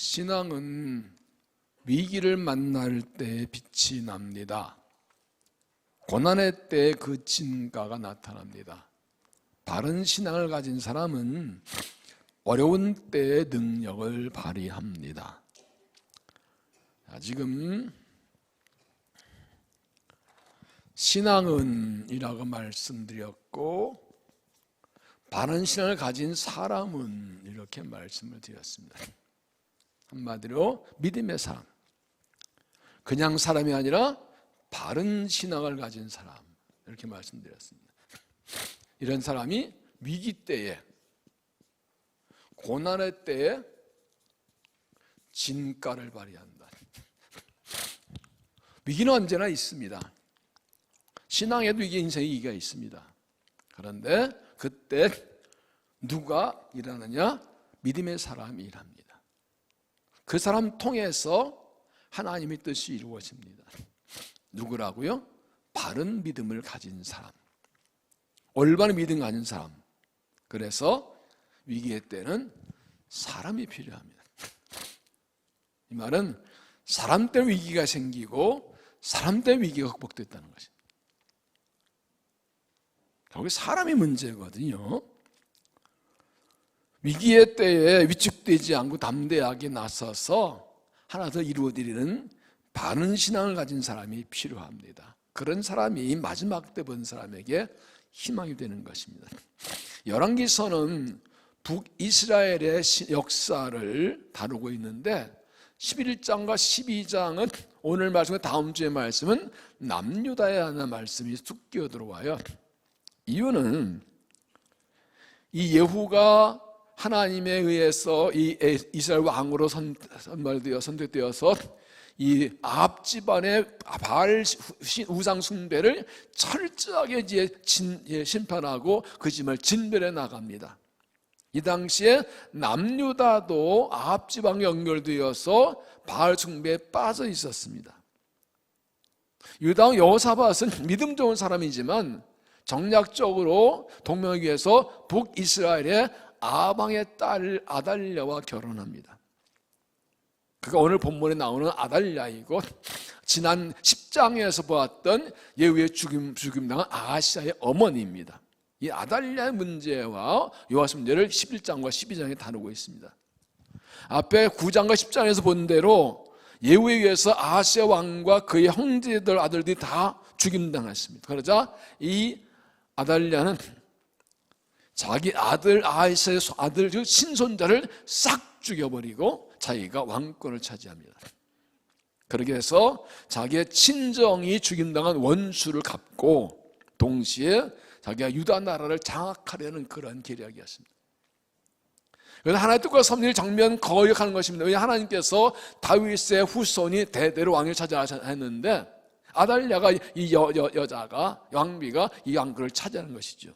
신앙은 위기를 만날 때 빛이 납니다. 고난의 때 그 진가가 나타납니다. 바른 신앙을 가진 사람은 어려운 때의 능력을 발휘합니다. 지금 신앙은 이라고 말씀드렸고, 바른 신앙을 가진 사람은 이렇게 말씀을 드렸습니다. 한마디로 믿음의 사람, 그냥 사람이 아니라 바른 신앙을 가진 사람, 이렇게 말씀드렸습니다. 이런 사람이 위기 때에, 고난의 때에 진가를 발휘한다. 위기는 언제나 있습니다. 신앙에도 위기, 인생의 위기가 있습니다. 그런데 그때 누가 일하느냐? 믿음의 사람이 일합니다. 그 사람 통해서 하나님의 뜻이 이루어집니다. 누구라고요? 바른 믿음을 가진 사람, 올바른 믿음 가진 사람. 그래서 위기의 때는 사람이 필요합니다. 이 말은 사람 때문에 위기가 생기고 사람 때문에 위기가 극복됐다는 것입니다. 결국 사람이 문제거든요. 위기의 때에 위축되지 않고 담대하게 나서서 하나 더 이루어드리는 바른 신앙을 가진 사람이 필요합니다. 그런 사람이 마지막 때 본 사람에게 희망이 되는 것입니다. 열왕기서는 북이스라엘의 역사를 다루고 있는데 11장과 12장은 오늘 말씀과 다음 주의 말씀은 남유다에 하는 말씀이 쑥 끼어 들어와요. 이유는 이 예후가 하나님에 의해서 이 이스라엘 왕으로 선택되어서 이 아합 집안의 바알 우상 숭배를 철저하게 심판하고 그 집을 진멸해 나갑니다. 이 당시에 남유다도 아합 지방에 연결되어서 바알 숭배에 빠져 있었습니다. 유다 왕 여호사밧은 믿음 좋은 사람이지만 정략적으로 동맹하기 위해서 북이스라엘의 아합 왕의 딸 아달랴와 결혼합니다. 그가 오늘 본문에 나오는 아달랴이고, 지난 10장에서 보았던 예후의 죽임당한 아하시아의 어머니입니다. 이 아달랴의 문제와 요아스 문제를 11장과 12장에 다루고 있습니다. 앞에 9장과 10장에서 본 대로 예후에 의해서 아하시아 왕과 그의 형제들 아들들이 다 죽임당했습니다. 그러자 이 아달랴는 자기 아들 아하시아의 아들 즉 신손자를 싹 죽여버리고 자기가 왕권을 차지합니다. 그렇게 해서 자기의 친정이 죽임당한 원수를 갚고 동시에 자기가 유다 나라를 장악하려는 그런 계략이었습니다. 그래서 하나님의 뜻과 섭리를 정면 거역하는 것입니다. 왜냐하면 하나님께서 다윗의 후손이 대대로 왕을 차지하셔야 했는데 아달랴가 이 여자가 왕비가 이 왕권을 차지하는 것이죠.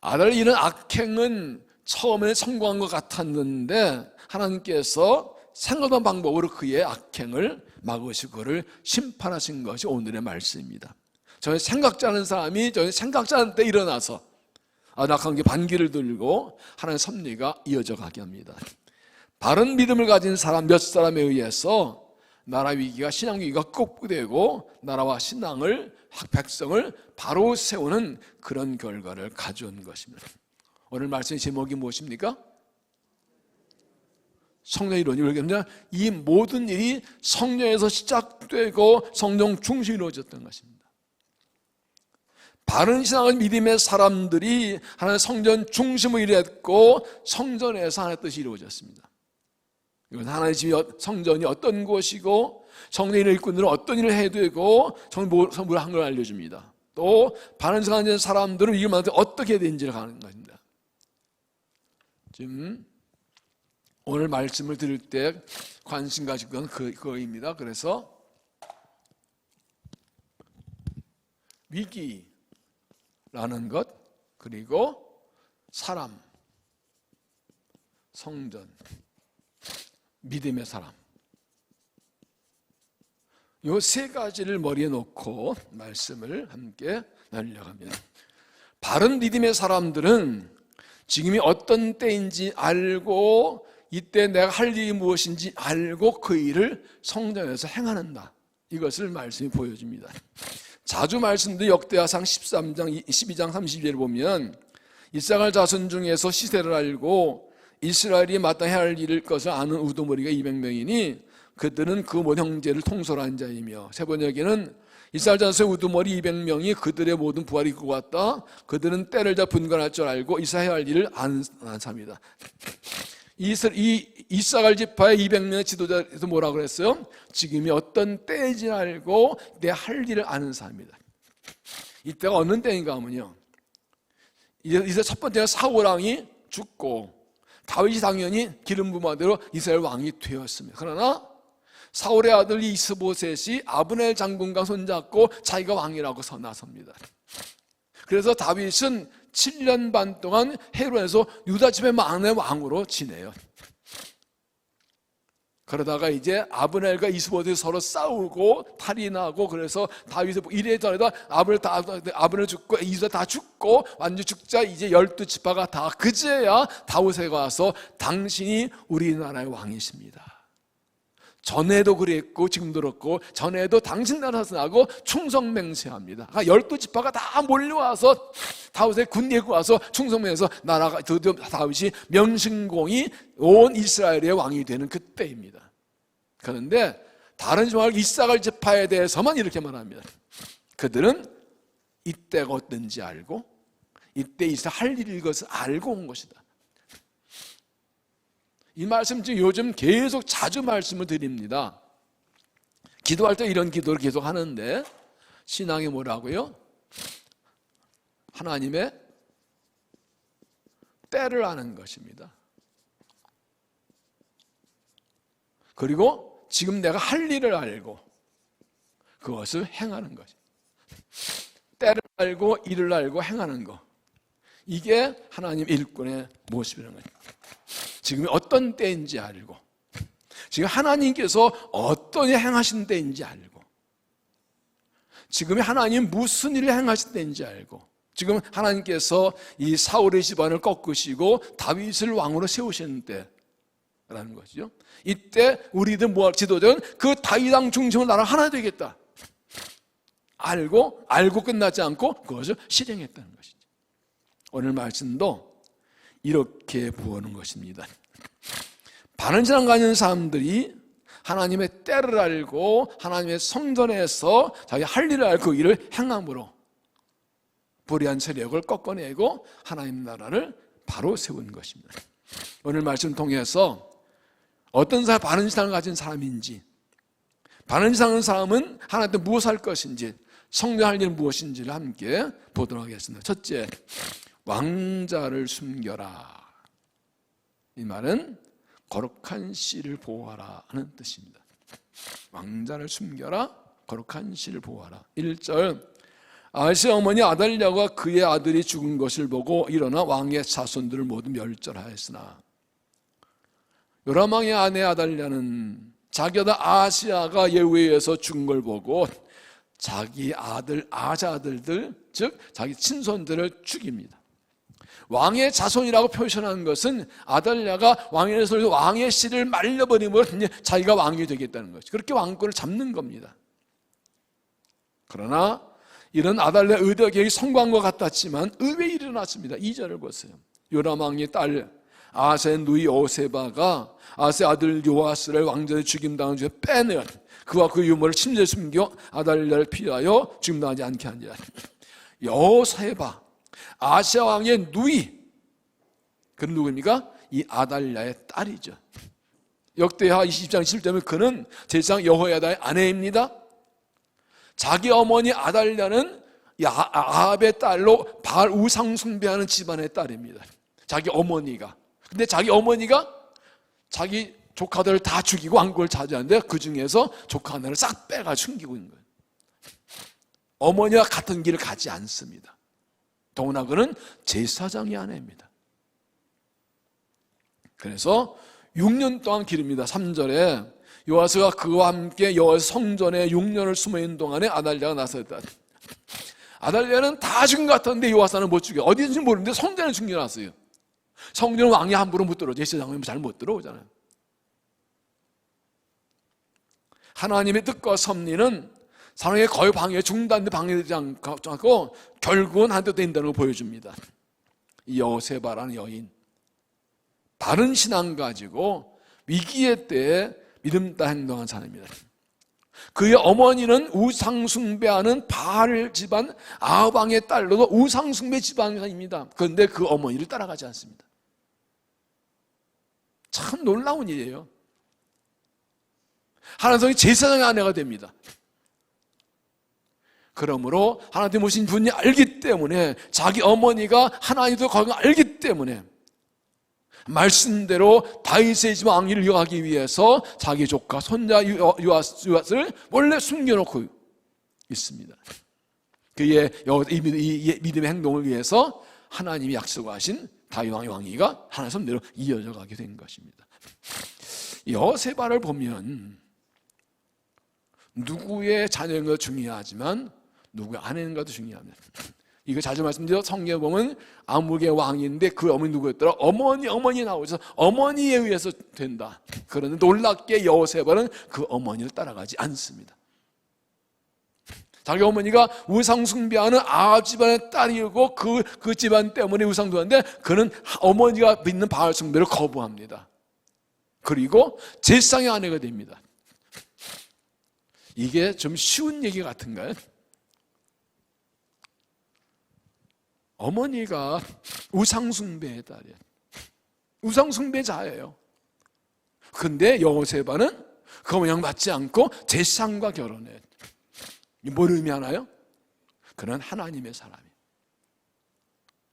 아달랴 이런 악행은 처음에 성공한 것 같았는데 하나님께서 생각한 방법으로 그의 악행을 막으시고 그를 심판하신 것이 오늘의 말씀입니다. 저는 생각지 않은 사람이 저는 생각지 않은 때 일어나서 악한 게 반기를 들고 하나님의 섭리가 이어져 가게 합니다. 바른 믿음을 가진 사람 몇 사람에 의해서 나라 위기가 신앙 위기가 극복되고 나라와 신앙을 백성을 바로 세우는 그런 결과를 가져온 것입니다. 오늘 말씀의 제목이 무엇입니까? 성령 이론이. 왜냐하면 이 모든 일이 성령에서 시작되고 성령 중심으로 이루어졌던 것입니다. 바른 신앙을 믿음의 사람들이 하나님의 성전 중심으로 일했고 성전에서 하나님의 뜻이 이루어졌습니다. 이건 하나님의 집 성전이 어떤 곳이고 성전의 일꾼들은 어떤 일을 해야 되고 성부를 한 걸 알려줍니다. 또 바른 신앙을 가진 사람들은 이걸 만들 때 어떻게 해야 되는지를 가는 것입니다. 지금 오늘 말씀을 들을 때 관심 가지고 있는 그거입니다. 그래서 위기라는 것, 그리고 사람, 성전, 믿음의 사람, 이 세 가지를 머리에 놓고 말씀을 함께 나누려고 합니다. 바른 믿음의 사람들은 지금이 어떤 때인지 알고 이때 내가 할 일이 무엇인지 알고 그 일을 성전에서 행하는다. 이것을 말씀이 보여줍니다. 자주 말씀드린 역대하상 12장 30절을 보면 이스라엘 자손 중에서 시세를 알고 이스라엘이 마땅히 할 일을 것을 아는 우두머리가 200명이니 그들은 그 모든 형제를 통솔한 자이며, 세 번역에는 이스라엘 자손의 우두머리 200명이 그들의 모든 부하를 이끌고 왔다. 그들은 때를 다 분간할 줄 알고 이스라엘 할 일을 아는 사람이다. 이 이사갈 지파의 200명의 지도자에서 뭐라고 그랬어요? 지금이 어떤 때인지 알고 내 할 일을 아는 사람이다. 이때가 어느 때인가 하면요, 이제 첫 번째가 사울 왕이 죽고 다윗이 당연히 기름 부음대로 이스라엘 왕이 되었습니다. 그러나 사울의 아들 이스보셋이 아브넬 장군과 손잡고 자기가 왕이라고 나섭니다. 그래서 다윗은 7년 반 동안 헤브론에서 유다 집의 막내 왕으로 지내요. 그러다가 이제 아브넬과 이스보셋이 서로 싸우고 탈이 나고, 그래서 다윗이 이래저래다 아브넬 죽고 이스보셋 다 죽고 완전 죽자 이제 12지파가 다 그제야 다윗에 와서 당신이 우리나라의 왕이십니다. 전에도 그랬고 지금도 그렇고 전에도 당신 나라에서 나고 충성맹세합니다. 12지파가 다 몰려와서 다윗의 군대에 와서 충성맹세해서 나라가 드디어 다윗이 명신공이 온 이스라엘의 왕이 되는 그때입니다. 그런데 다른 지파 이사갈 지파에 대해서만 이렇게 말합니다. 그들은 이때가 어떤지 알고 이때 이스라엘 할 일일 것을 알고 온 것이다. 이 말씀 지금 요즘 계속 자주 말씀을 드립니다. 기도할 때 이런 기도를 계속 하는데, 신앙이 뭐라고요? 하나님의 때를 아는 것입니다. 그리고 지금 내가 할 일을 알고 그것을 행하는 것입니다. 때를 알고 일을 알고 행하는 것, 이게 하나님 일꾼의 모습이라는 거죠. 지금이 어떤 때인지 알고, 지금 하나님께서 어떤 일을 행하신 때인지 알고, 지금이 하나님 무슨 일을 행하신 때인지 알고, 지금 하나님께서 이 사울의 집안을 꺾으시고 다윗을 왕으로 세우시는 때라는 것이죠. 이때 우리들 지도자는 그 다윗 왕 중심으로 나라 하나 되겠다 알고 끝나지 않고 그것을 실행했다는 것이죠. 오늘 말씀도 이렇게 보는 것입니다. 바른 신앙 가진 사람들이 하나님의 때를 알고 하나님의 성전에서 자기 할 일을 알고 그 일을 행함으로 불의한 세력을 꺾어내고 하나님 나라를 바로 세운 것입니다. 오늘 말씀 통해서 어떤 사람 바른 신앙을 가진 사람인지, 바른 신앙을 사람은 하나님께 무엇을 할 것인지, 성전할 일 무엇인지를 함께 보도록 하겠습니다. 첫째, 왕자를 숨겨라. 이 말은 거룩한 씨를 보호하라 하는 뜻입니다. 왕자를 숨겨라, 거룩한 씨를 보호하라. 1절, 아하스의 어머니 아달랴가 그의 아들이 죽은 것을 보고 일어나 왕의 자손들을 모두 멸절하였으나, 요람 왕의 아내 아달랴는 자기 아들 아하스야가 예후에 의해서 죽은 걸 보고 자기 아들 아자들들, 즉 자기 친손들을 죽입니다. 왕의 자손이라고 표현한 것은 아달랴가 왕의 씨를 말려버리면 자기가 왕이 되겠다는 것이죠. 그렇게 왕권을 잡는 겁니다. 그러나 이런 아달랴 의도 계획이 성공한 것 같았지만 의외의 일이 일어났습니다. 2절을 보세요. 요람 왕의 딸 아하스의 누이 오세바가 아하스의 아들 요아스를 왕전에 죽임당한 중에 빼내어 그와 그 유물을 침대에 숨겨 아달랴를 피하여 죽임당하지 않게 하니라. 요세바, 아시아 왕의 누이, 그는 누구입니까? 이 아달랴의 딸이죠. 역대하 20장 7절에 그는 제사장 여호야다의 아내입니다. 자기 어머니 아달랴는 아합의 딸로 바알 우상 숭배하는 집안의 딸입니다. 자기 어머니가. 근데 자기 어머니가 자기 조카들을 다 죽이고 왕국을 차지하는데 그 중에서 조카 하나를 싹 빼가 숨기고 있는 거예요. 어머니와 같은 길을 가지 않습니다. 더구나 그는 제사장의 아내입니다. 그래서 6년 동안 기릅니다. 3절에 요아스가 그와 함께 여호와 성전에 6년을 숨어있는 동안에 아달랴가 나섰다. 아달랴는 다 죽인 것 같았는데 요아스는 못 죽여. 어디든지 모르는데 성전에 숨겨놨어요. 성전은 왕이 함부로 못 들어오죠. 제사장은 잘 못 들어오잖아요. 하나님의 뜻과 섭리는 사람에게 거의 방해되지 않고 결국은 한때 된다는 걸 보여줍니다. 이 여세바라는 여인, 바른 신앙 가지고 위기의 때에 믿음 따라 행동한 사람입니다. 그의 어머니는 우상숭배하는 바알 집안 아합왕의 딸로도 우상숭배 집안입니다. 그런데 그 어머니를 따라가지 않습니다. 참 놀라운 일이에요. 하나님이 제사장의 아내가 됩니다. 그러므로 하나님 오신 분이 알기 때문에, 자기 어머니가 하나님도 거기 알기 때문에 말씀대로 다윗의 집 왕위를 이어가기 위해서 자기 조카 손자 요아스를 원래 숨겨놓고 있습니다. 그의 이 믿음의 행동을 위해서 하나님이 약속하신 다윗 왕의 왕위가 하나님 섭리로 이어져 가게 된 것입니다. 여세바를 보면 누구의 자녀인 것도 중요하지만 누구의 아내인 것도 중요합니다. 이거 자주 말씀드려, 성경에 보면 아무개 왕인데 그 어머니 누구였더라? 어머니 나오죠. 어머니에 의해서 된다. 그런데 놀랍게 여세바는 그 어머니를 따라가지 않습니다. 자기 어머니가 우상 숭배하는 아합 집안의 딸이고 그 집안 때문에 우상도 하는데 그는 어머니가 믿는 바알 숭배를 거부합니다. 그리고 제사장의 아내가 됩니다. 이게 좀 쉬운 얘기 같은가요? 어머니가 우상숭배의 딸이에요. 우상숭배자예요. 근데 여세바는 그 어머니랑 맞지 않고 제사장과 결혼해요. 뭘 의미하나요? 그는 하나님의 사람이에요.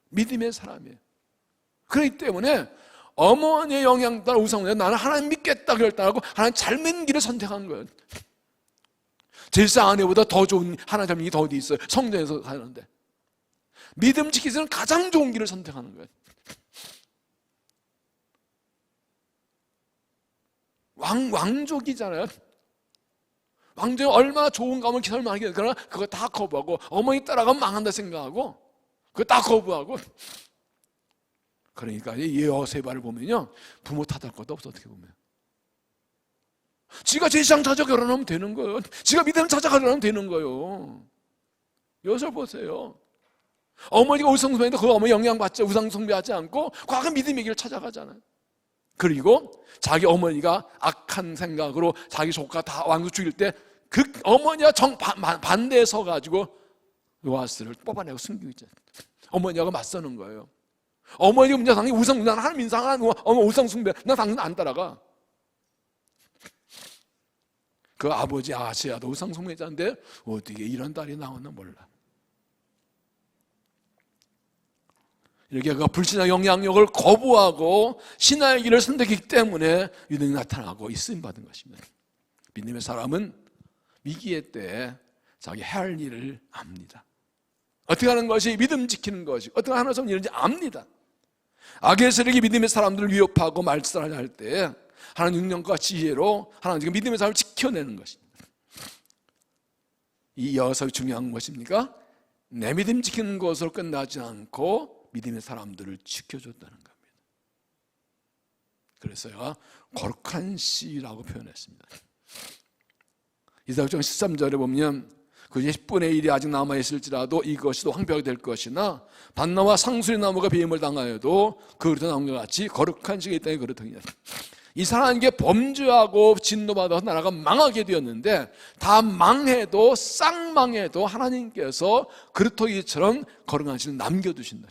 믿음의 사람이에요. 그렇기 때문에 어머니의 영향 따라 우상숭배, 나는 하나님 믿겠다 결단하고 하나님 잘 믿는 길을 선택한 거예요. 제사장 아내보다 더 좋은 하나님 잘 믿는 게 더 어디 있어요? 성전에서 사는데 믿음 지키기 위해서는 가장 좋은 길을 선택하는 거예요. 왕족이잖아요. 왕족이 얼마나 좋은 감을 설명하게 그러나 그거 다 거부하고, 어머니 따라가면 망한다 생각하고 그거 다 거부하고. 그러니까 이 여세바를 보면요, 부모 탓할 것도 없어. 어떻게 보면 지가 제사장 찾아 결혼하면 되는 거예요. 지가 믿음 찾아 결혼하면 되는 거예요. 여기서 보세요. 어머니가 우상숭배인데 그 어머니 영향받지, 우상숭배하지 않고 과거 믿음의 길을 찾아가잖아요. 그리고 자기 어머니가 악한 생각으로 자기 조카 다 왕도 죽일 때 그 어머니가 반대에 서가지고 요아스를 뽑아내고 숨기고 있잖아요. 어머니하고 맞서는 거예요. 어머니가 문제 당연히 우상숭배, 나는 하나님 인상하는 어머 우상숭배, 나 당연히 안 따라가. 그 아버지 아시아도 우상숭배자인데 어떻게 이런 딸이 나왔나 몰라. 이렇게 그 불신의 영향력을 거부하고 신화의 길을 선택했기 때문에 유능이 나타나고 쓰임 받은 것입니다. 믿음의 사람은 위기의 때에 자기 해야 할 일을 압니다. 어떻게 하는 것이 믿음 지키는 것이 어떻게 하는 것이 일인지 압니다. 악의 세력이 믿음의 사람들을 위협하고 말살할 때 하나님 능력과 지혜로 하나님 믿음의 사람을 지켜내는 것입니다. 이 여섯이 중요한 것입니까? 내 믿음 지키는 것으로 끝나지 않고 믿음의 사람들을 지켜줬다는 겁니다. 그래서 제가 거룩한 씨라고 표현했습니다. 이사야書 13절에 보면 그 10분의 1이 아직 남아있을지라도 이것이 또 황폐하게 될 것이나 밭나무와 상수리 나무가 비임을 당하여도 그 그릇에 나온 것 같이 거룩한 씨가 이 땅에 그렇더니라. 이 사람에게 범죄하고 진노받아서 나라가 망하게 되었는데 다 망해도 싹 망해도 하나님께서 그릇토기처럼 거룩한 씨를 남겨두신다.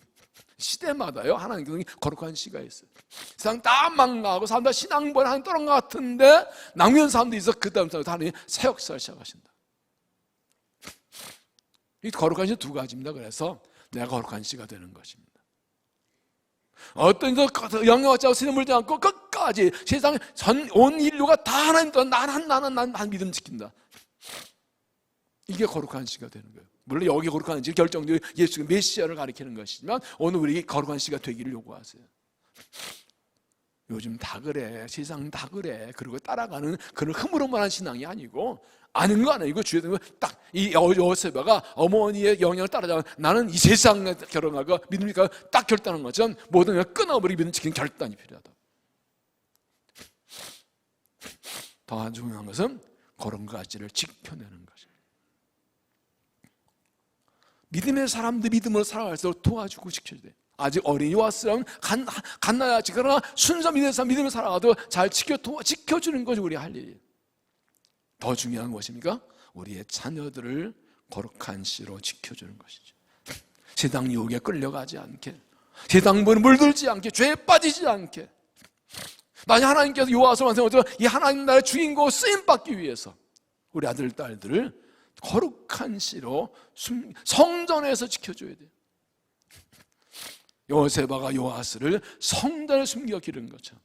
시대마다요 하나님께서 거룩한 씨가 있어요. 세상 다 망가고 사람들 신앙보다 하나님 떠난 것 같은데 남겨둔 사람도 있어. 그 다음 사람도 하나님 새 역사를 시작하신다. 이 거룩한 씨 두 가지입니다. 그래서 내가 거룩한 씨가 되는 것입니다. 어떤 영향받지 않고 신을 물지 않고 끝까지 세상 온 인류가 다 하나님 떠나 난 믿음 지킨다. 이게 거룩한 씨가 되는 거예요. 물론 여기 거룩한 씨 결정적으로 예수 메시아를 가리키는 것이지만 오늘 우리에게 거룩한 씨가 되기를 요구하세요. 요즘 다 그래, 세상 다 그래, 그리고 따라가는 그런 흐물흐물한 신앙이 아니고, 아는 거 아니고 주의 딱 이 여호세바가 어머니의 영향을 따라잡아 나는 이 세상에 결혼하고 믿으니까 딱 결단한 것처럼 모든 걸 끊어버리고 믿음 지키는 결단이 필요하다. 더 중요한 것은 그런 가지를 지켜내는 것입니다. 믿음의 사람들 믿음으로 살아갈수록 도와주고 지켜줘야 돼. 아직 어린 요아스라면 갓나야지. 그러나 순서 믿음의 사람 믿음을 살아가도 잘 지켜주는 것이 우리 할 일이에요. 더 중요한 것입니까? 우리의 자녀들을 거룩한 씨로 지켜주는 것이죠. 세상 유혹에 끌려가지 않게, 세상 물들지 않게, 죄에 빠지지 않게. 만약 하나님께서 요아서 완성하셔서 이 하나님 나라의 주인공 쓰임받기 위해서 우리 아들 딸들을 거룩한 씨로 성전에서 지켜줘야 돼요. 여호세바가 요아스를 성전에 숨겨 기른 것처럼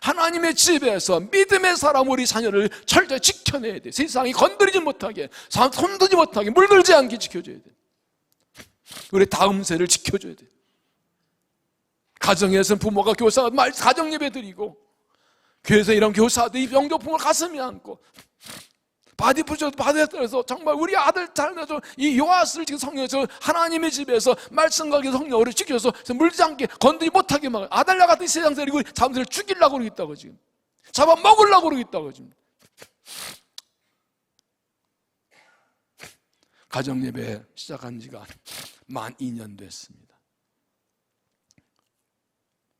하나님의 집에서 믿음의 사람 우리 자녀를 철저히 지켜내야 돼. 세상이 건드리지 못하게, 손들지 못하게, 물들지 않게 지켜줘야 돼. 우리 다음 세를 지켜줘야 돼. 가정에서는 부모가 교사가 가정 예배 드리고, 교회에서 이런 교사들이 영접품을 가슴에 안고 바디푸셔도 받아서 정말 우리 아들 잘나서 이 요아스를 지금 성령에서 하나님의 집에서 말씀과 성령으로 지켜서 물지 않게 건드리지 못하게 막 아달랴 같은 세상 세리고 자녀들을 죽이려고 그러고 있다고 지금 잡아먹으려고 그러고 있다고 지금. 가정예배 시작한 지가 만 2년 됐습니다.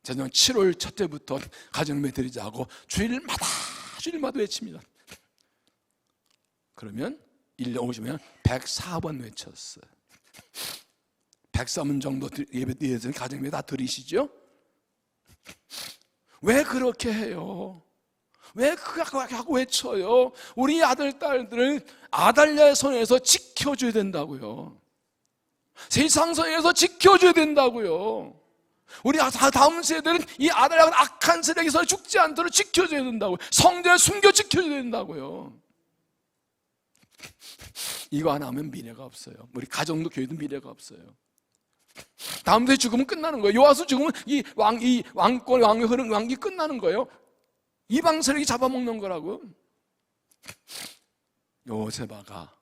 작년 7월 첫째부터 가정예배 드리자고 주일마다 외칩니다. 그러면 1년 오시면 104번 외쳤어요. 103번 정도 예배 드리는 가정예배 다 드리시죠? 왜 그렇게 해요? 왜 그렇게 하고 외쳐요? 우리 아들, 딸들을 아달랴의 손에서 지켜줘야 된다고요. 세상 손에서 지켜줘야 된다고요. 우리 다음 세대는 이 아달랴 같은 악한 세력의 손에 죽지 않도록 지켜줘야 된다고요. 성전을 숨겨 지켜줘야 된다고요. 이거 하나 하면 미래가 없어요. 우리 가정도 교회도 미래가 없어요. 다음 세대 죽으면 끝나는 거예요. 요아스 죽으면 이 왕권의 왕의 흐름, 왕기 끝나는 거예요. 이방 세력이 잡아먹는 거라고. 요세바가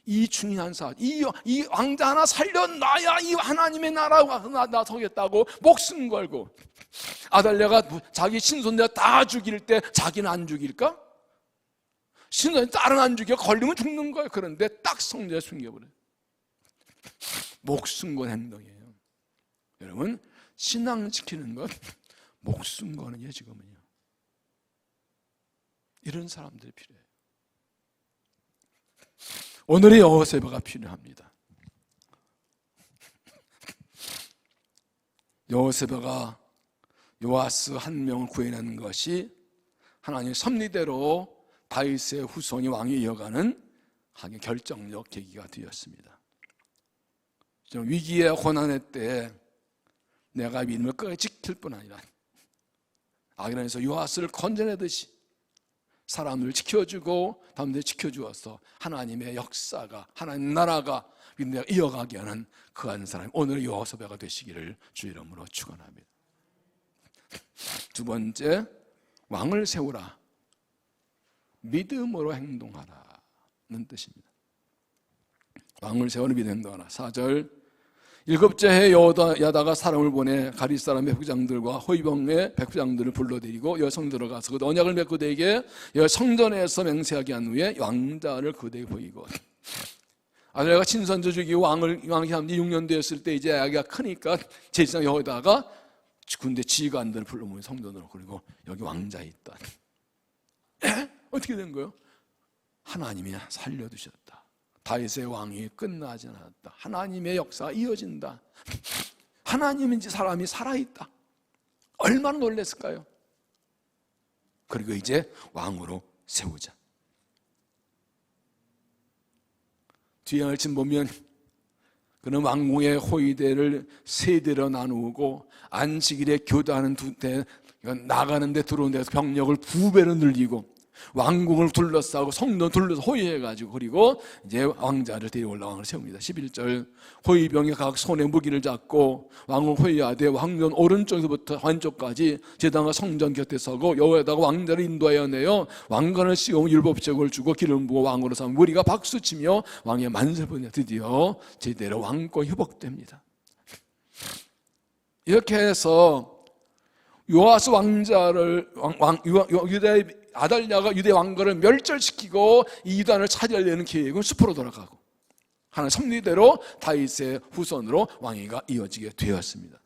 이 중요한 사람, 이 왕자 하나 살려놔야 이 하나님의 나라가 나서겠다고 목숨 걸고, 아달랴가 자기 친손자 다 죽일 때 자기는 안 죽일까? 신선이 딸은 안 죽여 걸리면 죽는 거예요. 그런데 딱 성전에 숨겨버려요. 목숨 건 행동이에요. 여러분, 신앙 지키는 건 목숨 거는 게 지금은요. 이런 사람들이 필요해요. 오늘의 여호세바가 필요합니다. 여호세바가 요아스 한 명을 구해내는 것이 하나님의 섭리대로 다윗의 후손이 왕위 이어가는 결정적 계기가 되었습니다. 위기의 고난의 때에 내가 믿음을 끝까지 지킬 뿐 아니라 아기란에서 요아스를 건져내듯이 사람을 지켜주고 다음에 지켜주어서 하나님의 역사가, 하나님 나라가 믿음을 이어가게 하는 그 한 사람이 오늘 여호세바가 되시기를 주 이름으로 축원합니다. 두 번째, 왕을 세우라. 믿음으로 행동하라는 뜻입니다. 왕을 세우는 믿음으로 행동하라. 4절, 일곱째 해 여호야다가 사람을 보내 가릿 사람의 백부장들과 호위병의 백부장들을 불러들이고 여성 들어가서 그 언약을 맺고 그에게 성전에서 맹세하게 한 후에 왕자를 그에게 보이고, 아들가 친선조 죽이고 왕이 한 6년 되었을 때 이제 아기가 크니까 제사장 여호야다가 군대 지휘관들을 불러모은 성전으로, 그리고 여기 왕자 있다. 어떻게 된 거예요? 하나님이 살려두셨다. 다윗의 왕이 끝나지 않았다. 하나님의 역사가 이어진다. 하나님인지 사람이 살아있다. 얼마나 놀랐을까요? 그리고 이제 왕으로 세우자. 뒤에 말씀 보면 그는 왕궁의 호위대를 세 대로 나누고 안식일에 교도하는 두 대, 나가는데 들어오는 데서 병력을 2배로 늘리고 왕궁을 둘러싸고 성도 둘러서 호위해가지고, 그리고 이제 왕자를 데려올라 왕을 세웁니다. 11절, 호위병이 각 손에 무기를 잡고 왕을 호위하되 왕전 오른쪽에서부터 한쪽까지 제단과 성전 곁에 서고 여호와다가 왕자를 인도하여 내어 왕관을 씌우고 율법책을 주고 기름 부어 왕으로 삼아 무리가 박수치며 왕의 만세를 보내 드디어 제대로 왕권이 회복됩니다. 이렇게 해서 요아스 왕자를 유대 아달랴가 유대 왕가를 멸절시키고 이단을 차지하려는 계획은 숲으로 돌아가고 하나님 섭리대로 다윗의 후손으로 왕위가 이어지게 되었습니다.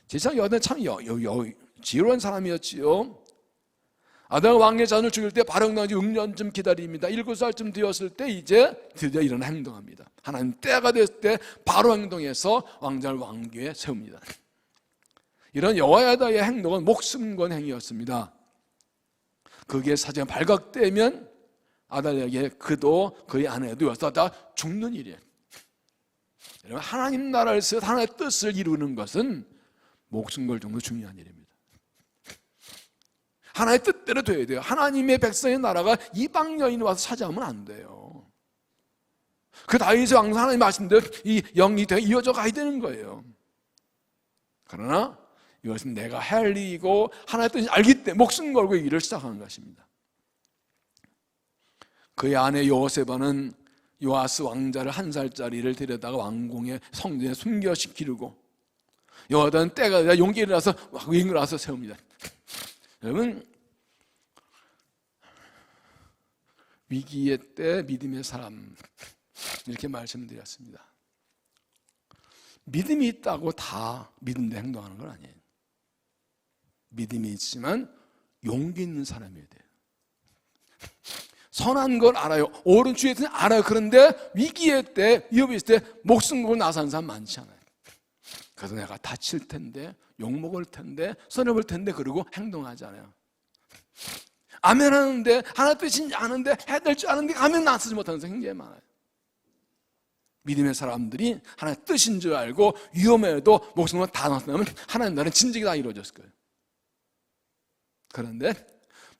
제사 여아는 참 지혜로운 사람이었지요. 아달 왕의 자녀를 죽일 때 바로나지 6년쯤 기다립니다. 7살쯤 되었을 때 이제 드디어 일어나 행동합니다. 하나님 때가 됐을 때 바로 행동해서 왕자를 왕위에 세웁니다. 이런 여호야다의 행동은 목숨 건 행위였습니다. 그게 사전 발각되면 아달랴에게 그도 그의 아내도 다 죽는 일이에요. 여러분, 하나님 나라를 세워 하나님의 뜻을 이루는 것은 목숨 걸 정도 중요한 일입니다. 하나님의 뜻대로 돼야 돼요. 하나님의 백성의 나라가 이방 여인이 와서 차지하면 안 돼요. 그 다윗의 왕성 하나님 말씀대로 이 영이 이어져 가야 되는 거예요. 그러나 이것은 내가 할 일이고 하나님의 뜻을 알기 때문에 목숨 걸고 이 일을 시작한 것입니다. 그의 아내 요세바는 요아스 왕자를 1살짜리를 데려다가 왕궁의 성전에 숨겨시키고 여호야다는 때가 되자 용기 일어나서 윙을 와서 세웁니다. 여러분, 위기의 때 믿음의 사람, 이렇게 말씀드렸습니다. 믿음이 있다고 다 믿음대로 행동하는 건 아니에요. 믿음이 있지만 용기 있는 사람이어야 돼요. 선한 걸 알아요. 옳은 주의 뜻을 알아요. 그런데 위기의 때, 위협이 있을 때 목숨 걸고 나서는 사람 많지 않아요. 그래서 내가 다칠 텐데, 욕먹을 텐데, 손해볼 텐데 그러고 행동하지 않아요. 아멘 하는데, 하나 뜻인지 아는데, 해야 될 줄 아는데 아멘 나서지 못하는 사람이 굉장히 많아요. 믿음의 사람들이 하나의 뜻인 줄 알고 위험해도 목숨을 다 나서면 하나님 나라는 진정이 다 이루어졌을 거예요. 그런데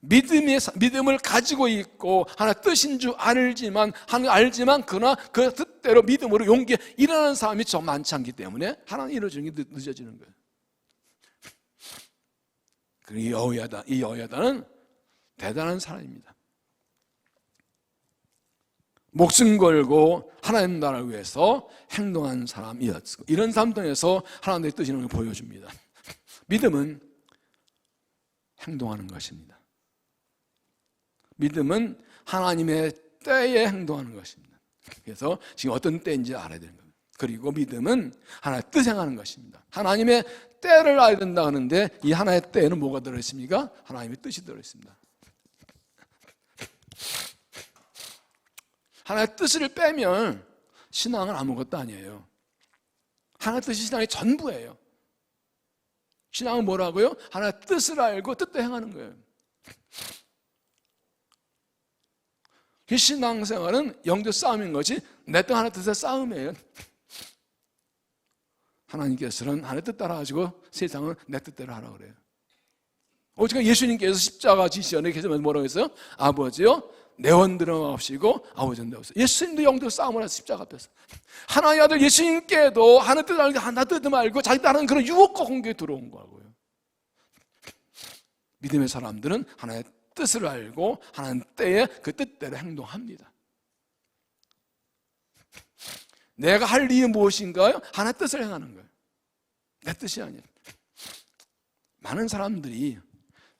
믿음을 가지고 있고 하나 뜻인 줄 알지만 그러나 그 뜻대로 믿음으로 용기에 일어나는 사람이 좀 많지 않기 때문에 하나님 이루어지는 게 늦어지는 거예요. 그리고 이 여호야다는 대단한 사람입니다. 목숨 걸고 하나님 나라를 위해서 행동한 사람이었고, 이런 삶 통해서 하나님의 뜻이라는 걸 보여줍니다. 믿음은 행동하는 것입니다. 믿음은 하나님의 때에 행동하는 것입니다. 그래서 지금 어떤 때인지 알아야 되는 겁니다. 그리고 믿음은 하나의 뜻에 행하는 것입니다. 하나님의 때를 알아야 된다 하는데 이 하나의 때에는 뭐가 들어있습니까? 하나님의 뜻이 들어있습니다. 하나의 뜻을 빼면 신앙은 아무것도 아니에요. 하나의 뜻이 신앙의 전부예요. 신앙은 뭐라고요? 하나의 뜻을 알고 뜻대로 행하는 거예요. 그 신앙생활은 영적 싸움인 것이 내 뜻 하나의 뜻의 싸움이에요. 하나님께서는 하나의 뜻 따라가지고 세상은 내 뜻대로 하라고 그래요. 오직 예수님께서 십자가 지시원에 계시면 뭐라고 했어요? 아버지요, 내 원대로 없이고 아버지는 내 없어. 예수님도 영적 싸움을 해서 십자가 앞에서 하나의 아들 예수님께도 하나의 뜻 알고 하나 뜻 말고 자기 따르는 그런 유혹과 공격에 들어온 거고요. 믿음의 사람들은 하나의 뜻을 알고 하나님 때에 그 뜻대로 행동합니다. 내가 할 일이 무엇인가요? 하나의 뜻을 행하는 거예요. 내 뜻이 아니에요. 많은 사람들이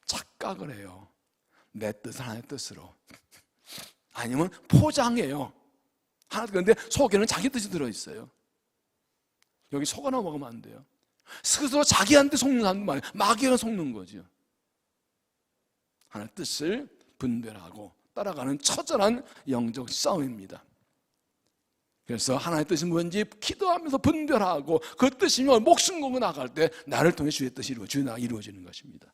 착각을 해요. 내 뜻은 하나의 뜻으로. 아니면 포장해요. 그런데 속에는 자기 뜻이 들어있어요. 여기 속 하나 먹으면 안 돼요. 스스로 자기한테 속는 사람 말이에요. 마귀가 속는 거죠. 하나의 뜻을 분별하고 따라가는 처절한 영적 싸움입니다. 그래서 하나의 뜻이 뭔지 기도하면서 분별하고 그 뜻이면 목숨 걸고 나갈 때 나를 통해 주의 뜻이 이루어지는 것입니다.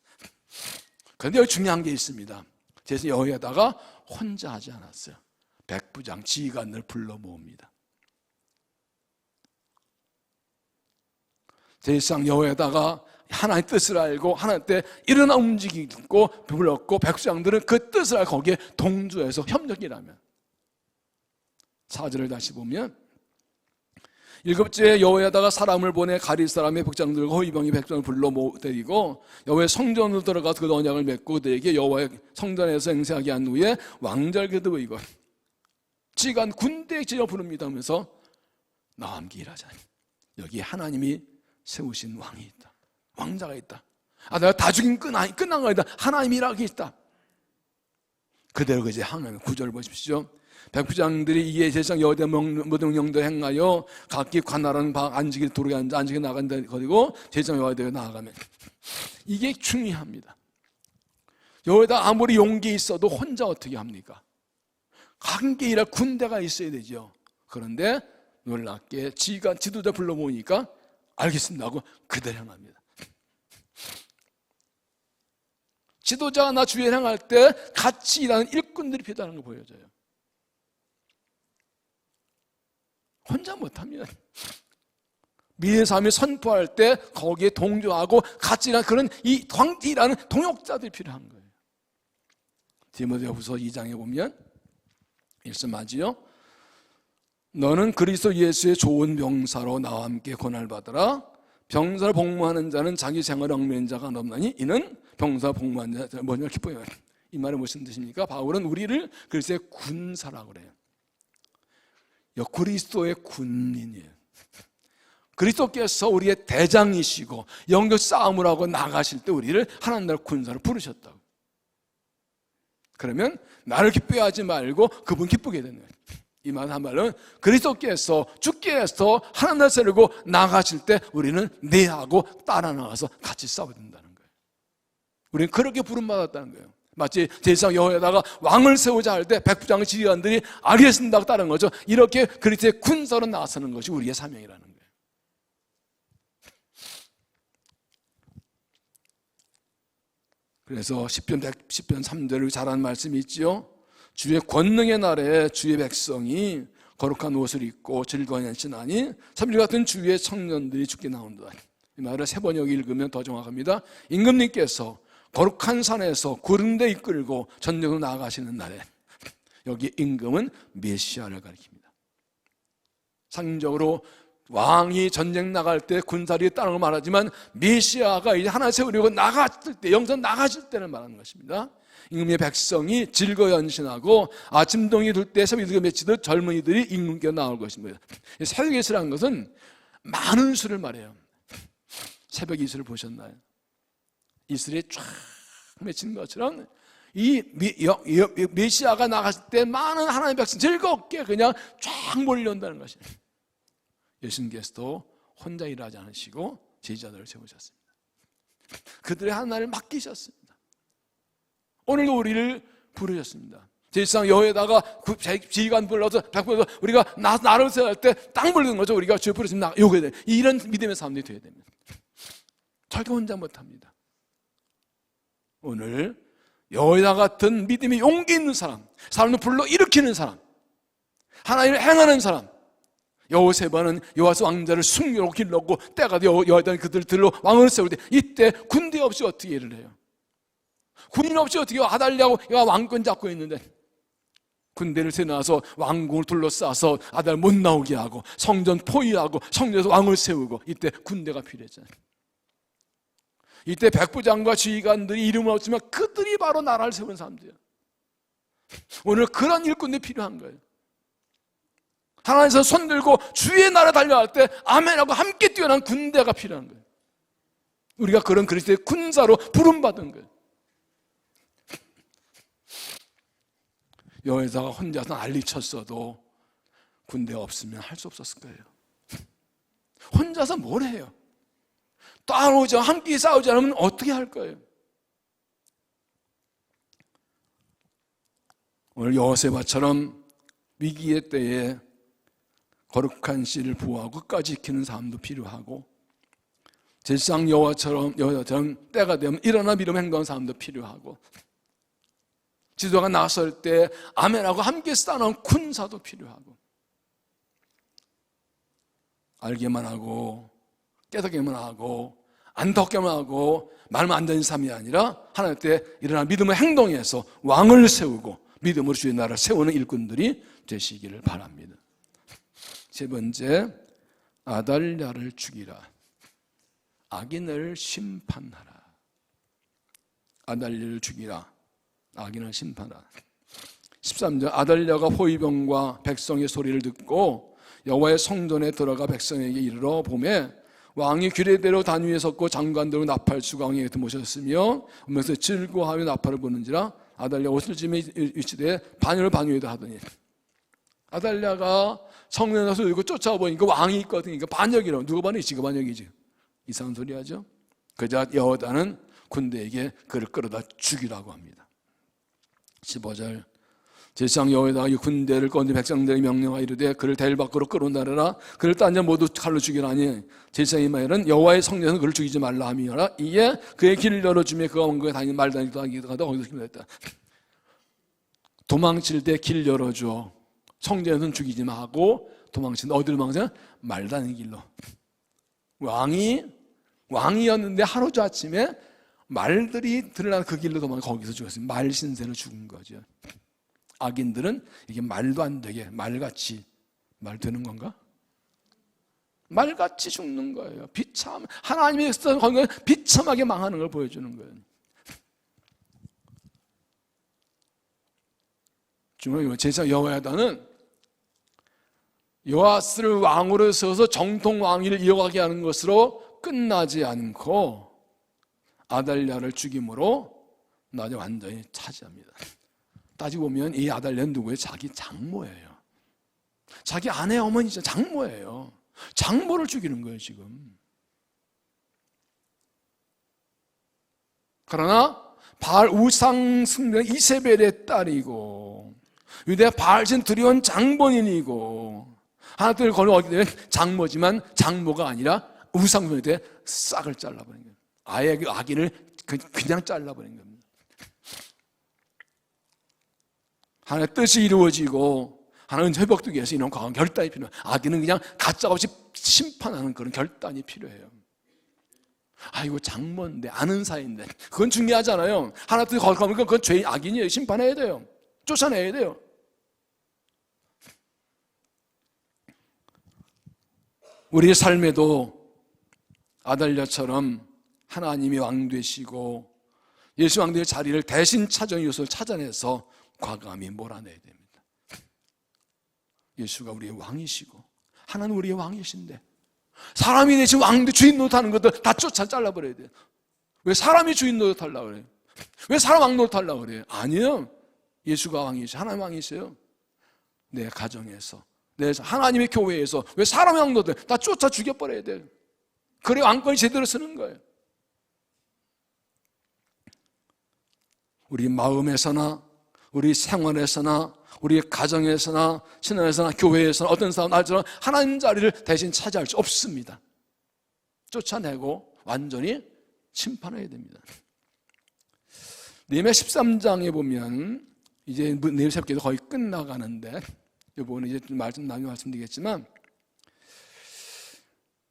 그런데 여기 중요한 게 있습니다. 그래서 여호야다가 혼자 하지 않았어요. 백부장 지휘관을 불러 모읍니다. 제사장 여호야다가 하나님의 뜻을 알고 하나님 때 일어나 움직이고 불렀고, 백성들은 그 뜻을 알고 거기에 동조해서 협력이라면. 4절을 다시 보면, 일곱째 여호야다가 사람을 보내 가릴 사람의 백성들과 호위병이 백성을 불러 모으고 여호와의 성전으로 들어가서 그 언약을 맺고 그들에게 여호와의 성전에서 행세하게 한 후에 왕절기도 보이고 지간 군대의 지어 부릅니다 하면서 나와 함께 일하자. 여기 하나님이 세우신 왕이 있다, 왕자가 있다. 내가 다 죽인 끝난 거 아니다. 하나님이 일하고 있다. 그대로 이제 하나님. 9절 보십시오. 백부장들이 이에 제사장 여호와의 모든 영도 행하여 각기 관할하는 방 안식일 도로에 앉아 안식일 나간다 그리고 제사장 여호와에 나아가면, 이게 중요합니다. 여호와다 아무리 용기 있어도 혼자 어떻게 합니까? 함께 일할 군대가 있어야 되죠. 그런데 놀랍게 지도자 불러 모으니까 알겠습니다 하고 그대로 행합니다. 지도자가 나 주위에 행할 때 같이 일하는 일꾼들이 필요하다는 거 보여줘요. 혼자 못합니다. 미래의 삶을 선포할 때 거기에 동조하고 같이 일하는 그런 이 광기라는 동역자들이 필요한 거예요. 디모데후서 2장에 보면 말씀하지요. 너는 그리스도 예수의 좋은 병사로 나와 함께 고난을 받으라. 병사를 복무하는 자는 자기 생활을 얽매인 자가 없나니 이는 병사 복무하는 자 뭐냐 기뻐요. 이 말은 무슨 뜻입니까? 바울은 우리를 그리스도의 군사라고 그래요. 그리스도의 군인이에요. 그리스도께서 우리의 대장이시고 영적 싸움을 하고 나가실 때 우리를 하나님 나라 군사로 부르셨다고. 그러면 나를 기뻐하지 말고 그분 기쁘게 되는 거예요. 이 말 한 말은 그리스도께서 주께서 하나님 나라 세우고 나가실 때 우리는 내하고 따라 나가서 같이 싸워야 된다는 거예요. 우리는 그렇게 부름받았다는 거예요. 마치 제사장 여호야다가 왕을 세우자 할 때 백부장 지휘관들이 알겠습니다 하고 따른 거죠. 이렇게 그리스도의 군사로 나서는 것이 우리의 사명이라는 거예요. 그래서 시편 3절을 잘한 말씀이 있지요. 주의 권능의 날에 주의 백성이 거룩한 옷을 입고 즐거운 연신하니 3일 같은 주의 청년들이 죽게 나온다. 이 말을 세 번역 읽으면 더 정확합니다. 임금님께서 거룩한 산에서 구름대 이끌고 전쟁으로 나아가시는 날에, 여기 임금은 메시아를 가리킵니다. 상징적으로 왕이 전쟁 나갈 때 군사들이 따르는 걸 말하지만 메시아가 이제 하나 세우려고 나갔을 때, 영선 나가실 때를 말하는 것입니다. 임금의 백성이 즐거 연신하고 아침동이 둘 때 새벽이 맺히듯 젊은이들이 임금께 나올 것입니다. 새벽 이슬이라는 것은 많은 수를 말해요. 새벽 이슬을 보셨나요? 이슬에 쫙 맺힌 것처럼 이 메시아가 나갔을 때 많은 하나님의 백성 즐겁게 그냥 쫙 몰려온다는 것이에요. 예수님께서도 혼자 일하지 않으시고 제자들을 세우셨습니다. 그들의 하나를 맡기셨습니다. 오늘도 우리를 부르셨습니다. 제사장 여호야다가 지휘관 불러서 백부에서 우리가 나를 세울 때 땅 부르는 거죠. 우리가 주여 부르시면 요게 돼. 이런 믿음의 사람들이 되어야 됩니다. 절대 혼자 못합니다. 오늘 여호야다 같은 믿음의 용기 있는 사람, 사람을 불러 일으키는 사람, 하나님을 행하는 사람. 여호세바는 여호와서 왕자를 승리로 길렀고 때가 되어 여호야다는 그들을 들러 왕을 세울 때 이때 군대 없이 어떻게 일을 해요? 군인 없이 어떻게 아달랴고 왕권 잡고 있는데 군대를 세워놔서 왕궁을 둘러싸서 아달 못 나오게 하고 성전 포위하고 성전에서 왕을 세우고 이때 군대가 필요했잖아요. 이때 백부장과 지휘관들이 이름은 없지만 그들이 바로 나라를 세운 사람들이에요. 오늘 그런 일꾼들이 필요한 거예요. 하나님께서 손들고 주의 나라 달려갈 때 아멘하고 함께 뛰어난 군대가 필요한 거예요. 우리가 그런 그리스도의 군사로 부름받은 거예요. 여호야다가 혼자서 난리쳤어도 군대가 없으면 할 수 없었을 거예요. 혼자서 뭘 해요? 따라오지 함께 싸우지 않으면 어떻게 할 거예요? 오늘 여호세바처럼 위기의 때에 거룩한 씨를 보호하고 끝까지 지키는 사람도 필요하고 제사장 여호야처럼 때가 되면 일어나 믿음 행동하는 사람도 필요하고 지도자가 나설 때 아멘하고 함께 싸우는 군사도 필요하고 알게만 하고 깨닫게만 하고 안타깝게만 하고 말만 안 되는 삶이 아니라 하나님 때 일어난 믿음의 행동에서 왕을 세우고 믿음으로 주의 나라를 세우는 일꾼들이 되시기를 바랍니다. 세 번째, 아달랴를 죽이라. 악인을 심판하라. 아달랴를 죽이라. 악인을 심판하라. 13절, 아달랴가 호위병과 백성의 소리를 듣고 여호와의 성전에 들어가 백성에게 이르러 보매 왕이 규례대로 단 위에 섰고 장관들로 나팔수가 왕의 곁에 모셨으며 오면서 즐거워하며 나팔을 부는지라 아달랴 옷을 찢으며 위치되 반열을 반위에다 하더니, 아달랴가 성전에 가서 이거 쫓아보니까 왕이 있거든. 그러니까 반역이라고. 누가 반역이? 지가 반역이지. 이상한 소리 하죠. 그자 여호와다는 군대에게 그를 끌어다 죽이라고 합니다. 15절, 제사장 여호와다가 이 군대를 꺼내 백성들에게 명령하여 이르되 그를 델 밖으로 끌어내라. 그를 딴 자 모두 칼로 죽이라니 제사장의 말은 여호와의 성전에서 그를 죽이지 말라 함이라. 이에 그의 길을 열어주며 그가 온 거에 다니는 말 다니기도 하다 거기서 힘냈다. 도망칠 때 길 열어줘. 성전에서는 죽이지 마 하고 도망친다. 어디로 도망쳐? 말 다니는 길로. 왕이었는데 하루아침에 말들이 드러나는 그 길로 도망쳐 거기서 죽었어요. 말 신세로 죽은 거죠. 악인들은 이게 말도 안 되게 말같이, 말 되는 건가? 말같이 죽는 거예요. 비참, 하나님이 쓰는 건 비참하게 망하는 걸 보여주는 거예요. 중요한 제사장 여호야다는 요아스를 왕으로 세워서 정통 왕위를 이어가게 하는 것으로 끝나지 않고 아달랴를 죽임으로 나중에 완전히 차지합니다. 따지고 보면 이 아달랴는 누구예요? 자기 장모예요. 자기 아내 어머니죠. 장모예요. 장모를 죽이는 거예요 지금. 그러나 바알 우상 숭배 이세벨의 딸이고 유대 바알신 드리온 장본인이고 하나님을 걸어오기 때문에 장모지만 장모가 아니라 우상 숭배에 싹을 잘라버린 거예요. 아예 그 악인을 그냥 잘라버린 겁니다. 하나님의 뜻이 이루어지고 하나님은 회복되기 위해서 이런 강한 결단이 필요해요. 악인은 그냥 가짜없이 심판하는 그런 결단이 필요해요. 이거 장모인데 아는 사이인데 그건 중요하잖아요. 하나님 뜻이 거룩하면 그건 죄인 악인이에요. 심판해야 돼요. 쫓아내야 돼요. 우리의 삶에도 아달랴처럼 하나님이 왕 되시고 예수 왕들의 자리를 대신 찾아온 요소를 찾아내서 과감히 몰아내야 됩니다. 예수가 우리의 왕이시고 하나님 우리의 왕이신데 사람이 대신 왕도 주인 노릇하는 것들 다 쫓아 잘라버려야 돼요. 왜 사람이 주인 노릇하려고 그래요? 왜 사람 왕 노릇하려고 그래요? 아니요. 예수가 왕이시죠. 하나님 왕이세요. 내 가정에서 내 하나님의 교회에서 왜 사람의 왕 노릇을 다 쫓아 죽여버려야 돼요. 그래 왕권이 제대로 쓰는 거예요. 우리 마음에서나 우리 생활에서나 우리 가정에서나 신앙에서나 교회에서나 어떤 사람 나처럼 하나님 자리를 대신 차지할 수 없습니다. 쫓아내고 완전히 심판해야 됩니다. 느헤미야 13장에 보면 이제 느헤미야 기도 거의 끝나가는데 이 부분은 이제 나중에 말씀드리겠지만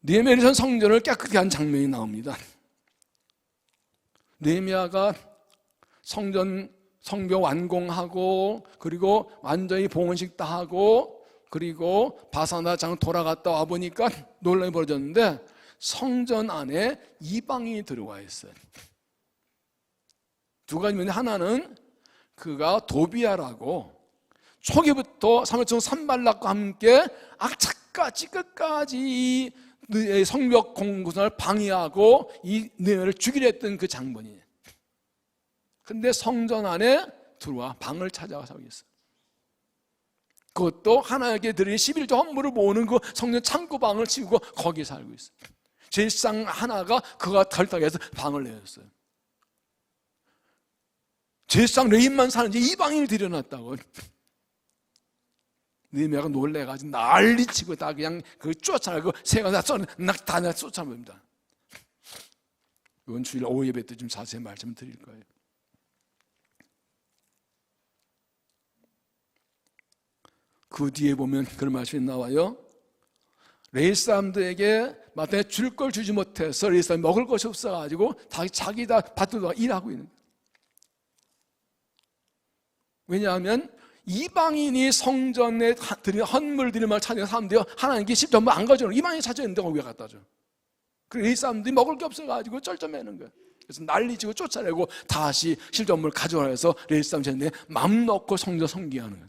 느헤미야는 성전을 깨끗게 한 장면이 나옵니다. 느헤미야가 성벽 완공하고 그리고 완전히 봉헌식 다 하고 그리고 바사나 장 돌아갔다 와보니까 논란이 벌어졌는데 성전 안에 이방인이 들어와 있어요. 두 가지면 하나는 그가 도비아라고 초기부터 사무총 산발락과 함께 악착같이 끝까지 이 성벽 공구선을 방해하고 이 느헤미야를 죽이려 했던 그 장본이에요. 근데 성전 안에 들어와 방을 찾아가서 살고 있어요. 그것도 하나님께 드린 11조 헌물을 모으는 그 성전 창고방을 치우고 거기 살고 있어요. 제사장 하나가 그가 덜떡해서 방을 내줬어요. 제사장 레인만 사는지 이방인을 들여놨다고. 느헤미야가 놀래가지고 난리치고 다 그냥 그 쫓아내고 새가 다 쫓아냅니다. 이번 주일 오후 예배 때 좀 자세히 말씀을 드릴 거예요. 그 뒤에 보면 그런 말씀이 나와요. 레위 사람들에게 마땅히 줄 걸 주지 못해서 레일사람이 먹을 것이 없어가지고 자기 다 밭으로 일하고 있는 거예요. 왜냐하면 이방인이 성전에 드리는 헌물 드리는 말 찾는 사람들이 하나님께 십 전부 안 가져오는, 이방인이 찾아있는데 거기 왜 갖다 줘? 그래서 이 사람들이 먹을 게 없어가지고 쩔쩔매는 거예요. 그래서 난리치고 쫓아내고 다시 실전물 가져와서 레일사람 전에 맘 놓고 성전 섬기하는 거예요.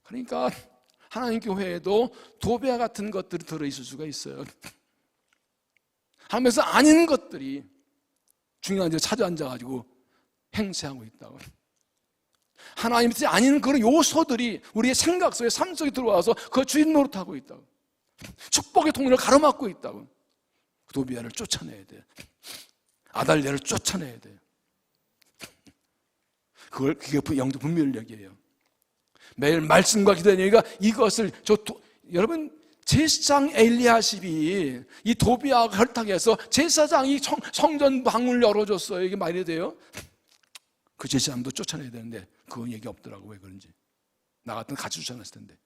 그러니까 하나님 교회에도 도배와 같은 것들이 들어있을 수가 있어요. 하면서 아닌 것들이 중요한 데 찾아 앉아가지고 행세하고 있다고. 하나님 뜻이 아닌 그런 요소들이 우리의 생각 속에, 삶 속에 들어와서 그 주인 노릇하고 있다고. 축복의 통로를 가로막고 있다고. 도비아를 쫓아내야 돼요. 아달랴를 쫓아내야 돼요. 그게 영적 분별력이에요. 매일 말씀과 기도하니까 이것을 여러분, 제사장 엘리야십이 이 도비아가 혈탁해서 제사장이 성전 방을 열어줬어요. 이게 말이 돼요? 그 제사장도 쫓아내야 되는데 그건 얘기 없더라고. 왜 그런지. 나 같으면 같이 쫓아냈을 텐데.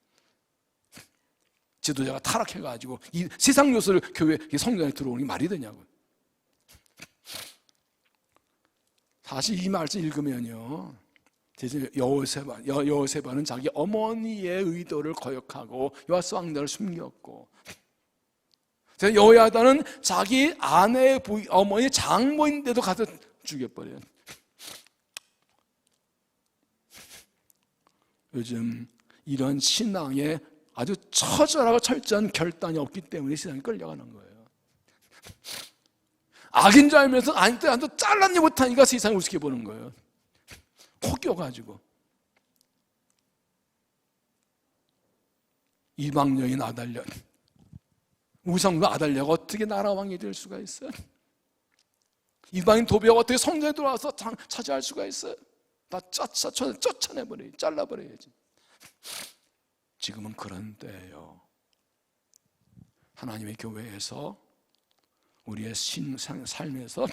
지도자가 타락해가지고 이 세상 요소를 교회 성전에 들어오니 말이 되냐고. 사실 이 말씀 읽으면요, 여호세바는 자기 어머니의 의도를 거역하고 요아스 왕자를 숨겼고, 여호야다는 자기 아내의 어머니 장모인데도 가서 죽여버려요. 요즘 이런 신앙에 아주 처절하고 철저한 결단이 없기 때문에 세상에 끌려가는 거예요. 악인 줄 알면서 안도 잘랐니 못하니까 세상을 우습게 보는 거예요. 혹여가지고. 이방 여인 아달랴, 우상도 아달랴가 어떻게 나라 왕이 될 수가 있어요? 이방인 도비아가 어떻게 성전에 들어와서 차지할 수가 있어요? 다 쫓아내버려야지, 잘라버려야지. 지금은 그런 때예요. 하나님의 교회에서 우리의 삶에서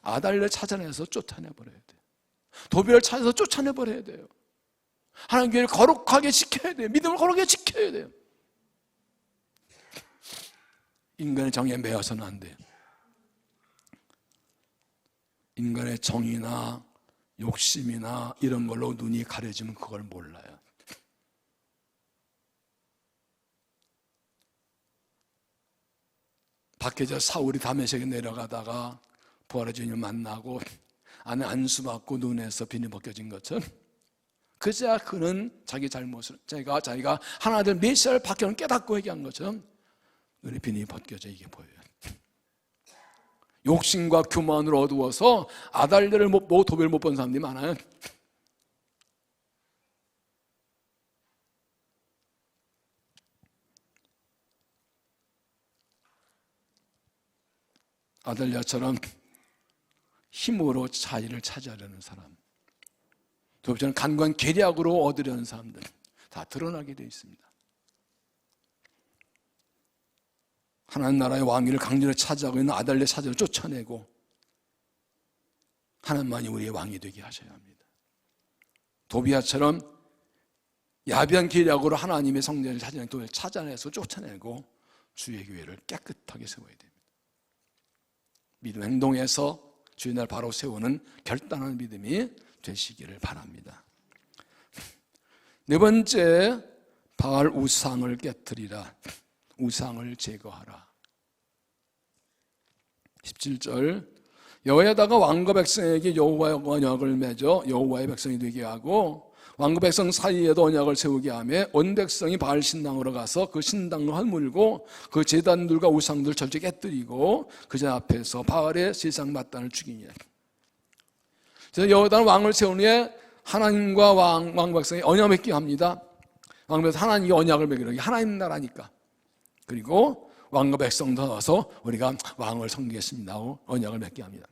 아달랴를 찾아내서 쫓아내버려야 돼요. 도비아를 찾아서 쫓아내버려야 돼요. 하나님 교회를 거룩하게 지켜야 돼요. 믿음을 거룩하게 지켜야 돼요. 인간의 정의에 매여서는 안 돼요. 인간의 정의나 욕심이나 이런 걸로 눈이 가려지면 그걸 몰라요. 박해자 사울이 다메섹에 내려가다가 부활의 주님을 만나고 안에 안수받고 눈에서 비늘 벗겨진 것처럼, 그제야 그는 자기 잘못을, 자기가 하나님 메시아를 박해는 깨닫고 회개한 것처럼 눈에 비늘이 벗겨져 이게 보여요. 욕심과 교만으로 어두워서 아달랴를 도배를 못 본 사람들이 많아요. 아달랴처럼 힘으로 자리를 차지하려는 사람, 도비처럼 간관 계략으로 얻으려는 사람들 다 드러나게 되어 있습니다. 하나님 나라의 왕위를 강제로 차지하고 있는 아달랴 사자를 쫓아내고 하나님만이 우리의 왕이 되게 하셔야 합니다. 도비아처럼 야비한 계략으로 하나님의 성전을 찾아내서 쫓아내고 주의 교회를 깨끗하게 세워야 됩니다. 믿음 행동에서 주의 날 바로 세우는 결단하는 믿음이 되시기를 바랍니다. 네 번째, 바알 우상을 깨트리라. 우상을 제거하라. 17절, 여호야다가 왕과 백성에게 여호와의 언약을 맺어 여호와의 백성이 되게 하고 왕과 백성 사이에도 언약을 세우게 하며 온 백성이 바알 신당으로 가서 그 신당을 허물고 그 제단들과 우상들을 절제 깨뜨리고 그자 앞에서 바알의 세상 마땅을 죽이니라. 그래서 여호야다는 왕을 세운 후에 하나님과 왕 백성이 언약을 맺게 합니다. 왕에서 하나님이 언약을 맺기로, 하나님 나라니까. 그리고 왕과 백성도 와서 우리가 왕을 섬기겠습니다 하고 언약을 맺게 합니다.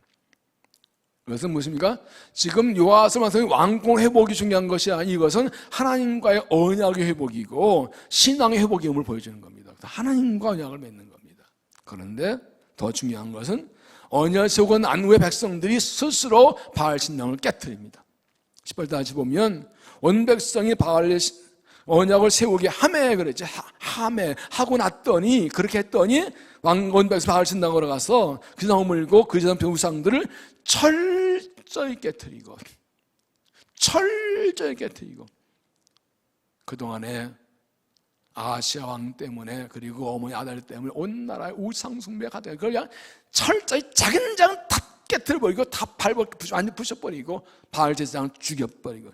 그것은 무엇입니까? 지금 요아스 왕의 왕권 회복이 중요한 것이 아니, 이것은 하나님과의 언약의 회복이고 신앙의 회복임을 보여주는 겁니다. 하나님과 언약을 맺는 겁니다. 그런데 더 중요한 것은 언약을 세우고 난 후에 백성들이 스스로 바알 신당을 깨트립니다. 18절 다시 보면 온 백성이 바알의 언약을 세우게 하매 그랬지. 하매 하고 났더니 그렇게 했더니 왕건 백성 바알 신당으로 가서 그 제사장을 물고 그 제사장 우상들을 철저히 깨뜨리고 그동안에 아하시아 왕 때문에 그리고 어머니 아달 때문에 온 나라의 우상 숭배가 되고 그냥 철저히 자근자근 다 깨뜨려버리고 다 완전 부셔버리고 바알 제사장을 죽여버리고.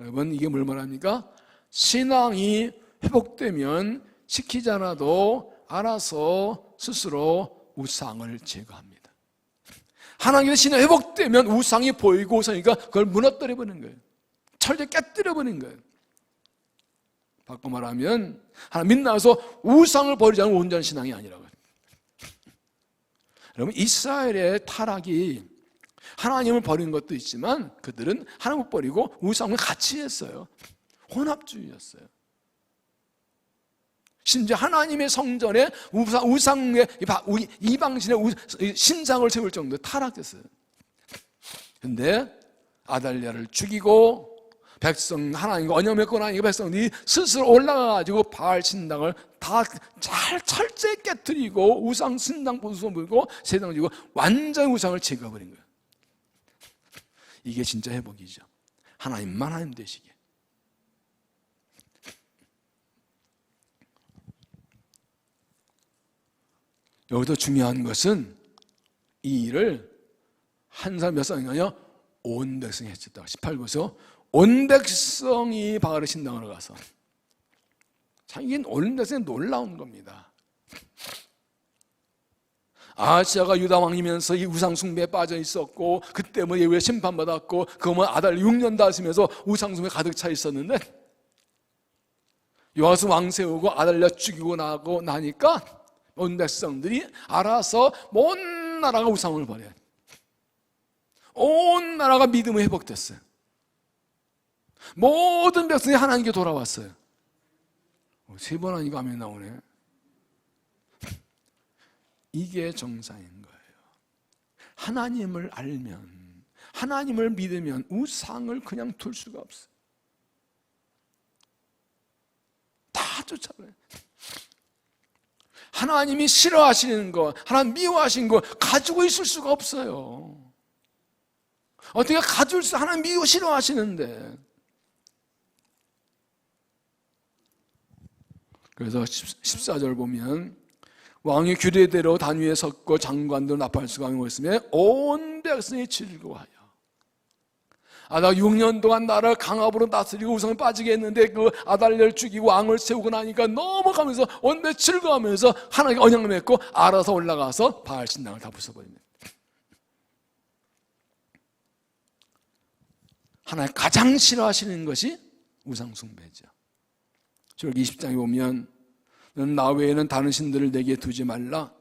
여러분, 이게 뭘 말합니까? 신앙이 회복되면 시키지 않아도 알아서 스스로 우상을 제거합니다. 하나님의 신앙이 회복되면 우상이 보이고 우상이니까 그걸 무너뜨려버리는 거예요. 철저히 깨뜨려버리는 거예요. 바꿔 말하면 하나님 믿나서 우상을 버리지 않으면 온전한 신앙이 아니라고요. 여러분, 이스라엘의 타락이 하나님을 버린 것도 있지만 그들은 하나님을 버리고 우상을 같이 했어요. 혼합주의였어요. 심지어 하나님의 성전에 우상의 이방신의 신상을 세울 정도로 타락했어요. 그런데 아달랴를 죽이고 백성 하나님과 언약 맺고 나니까 백성들이 스스로 올라가가지고 바알 신당을 다 잘 철저히 깨뜨리고 우상 신당 보수소 물고 세상 지고 완전 우상을 제거해버린 거예요. 이게 진짜 회복이죠. 하나님만 하나님 되시게. 여기서 중요한 것은 이 일을 한 사람 몇 사람이냐요? 온 백성이 했었다. 18절에서 온 백성이 바알의 신당으로 가서. 참 이게 온 백성이 놀라운 겁니다. 아하시아가 유다 왕이면서 이 우상 숭배에 빠져 있었고 그때 뭐 예후에 심판받았고 그거만 아달 6년 다스면서 우상 숭배 가득 차 있었는데 요아스 왕 세우고 아달랴 죽이고 나고 나니까 온 백성들이 알아서 온 나라가 우상을 버려요. 온 나라가 믿음이 회복됐어요. 모든 백성이 하나님께 돌아왔어요. 3번 하니까 아멘 나오네. 이게 정상인 거예요. 하나님을 알면, 하나님을 믿으면 우상을 그냥 둘 수가 없어요. 다 쫓아버려요. 하나님이 싫어하시는 것, 하나님 미워하시는 것 가지고 있을 수가 없어요. 어떻게 가질 수, 하나님 미워 싫어하시는데. 그래서 14절 보면 왕의 규례대로 단위에 섰고 장관도 나팔 수강하고 있으며 온 백성이 즐거워하여. 아달 6년 동안 나라를 강압으로 다스리고 우상에 빠지게 했는데 그 아달랴를 죽이고 왕을 세우고 나니까 넘어가면서 온 백성이 즐거워하면서 하나님께 언약을 맺고 알아서 올라가서 바알 신당을 다 부숴버립니다. 하나님 가장 싫어하시는 것이 우상 숭배죠. 출애굽기 20장에 보면 너는 나 외에는 다른 신들을 내게 두지 말라.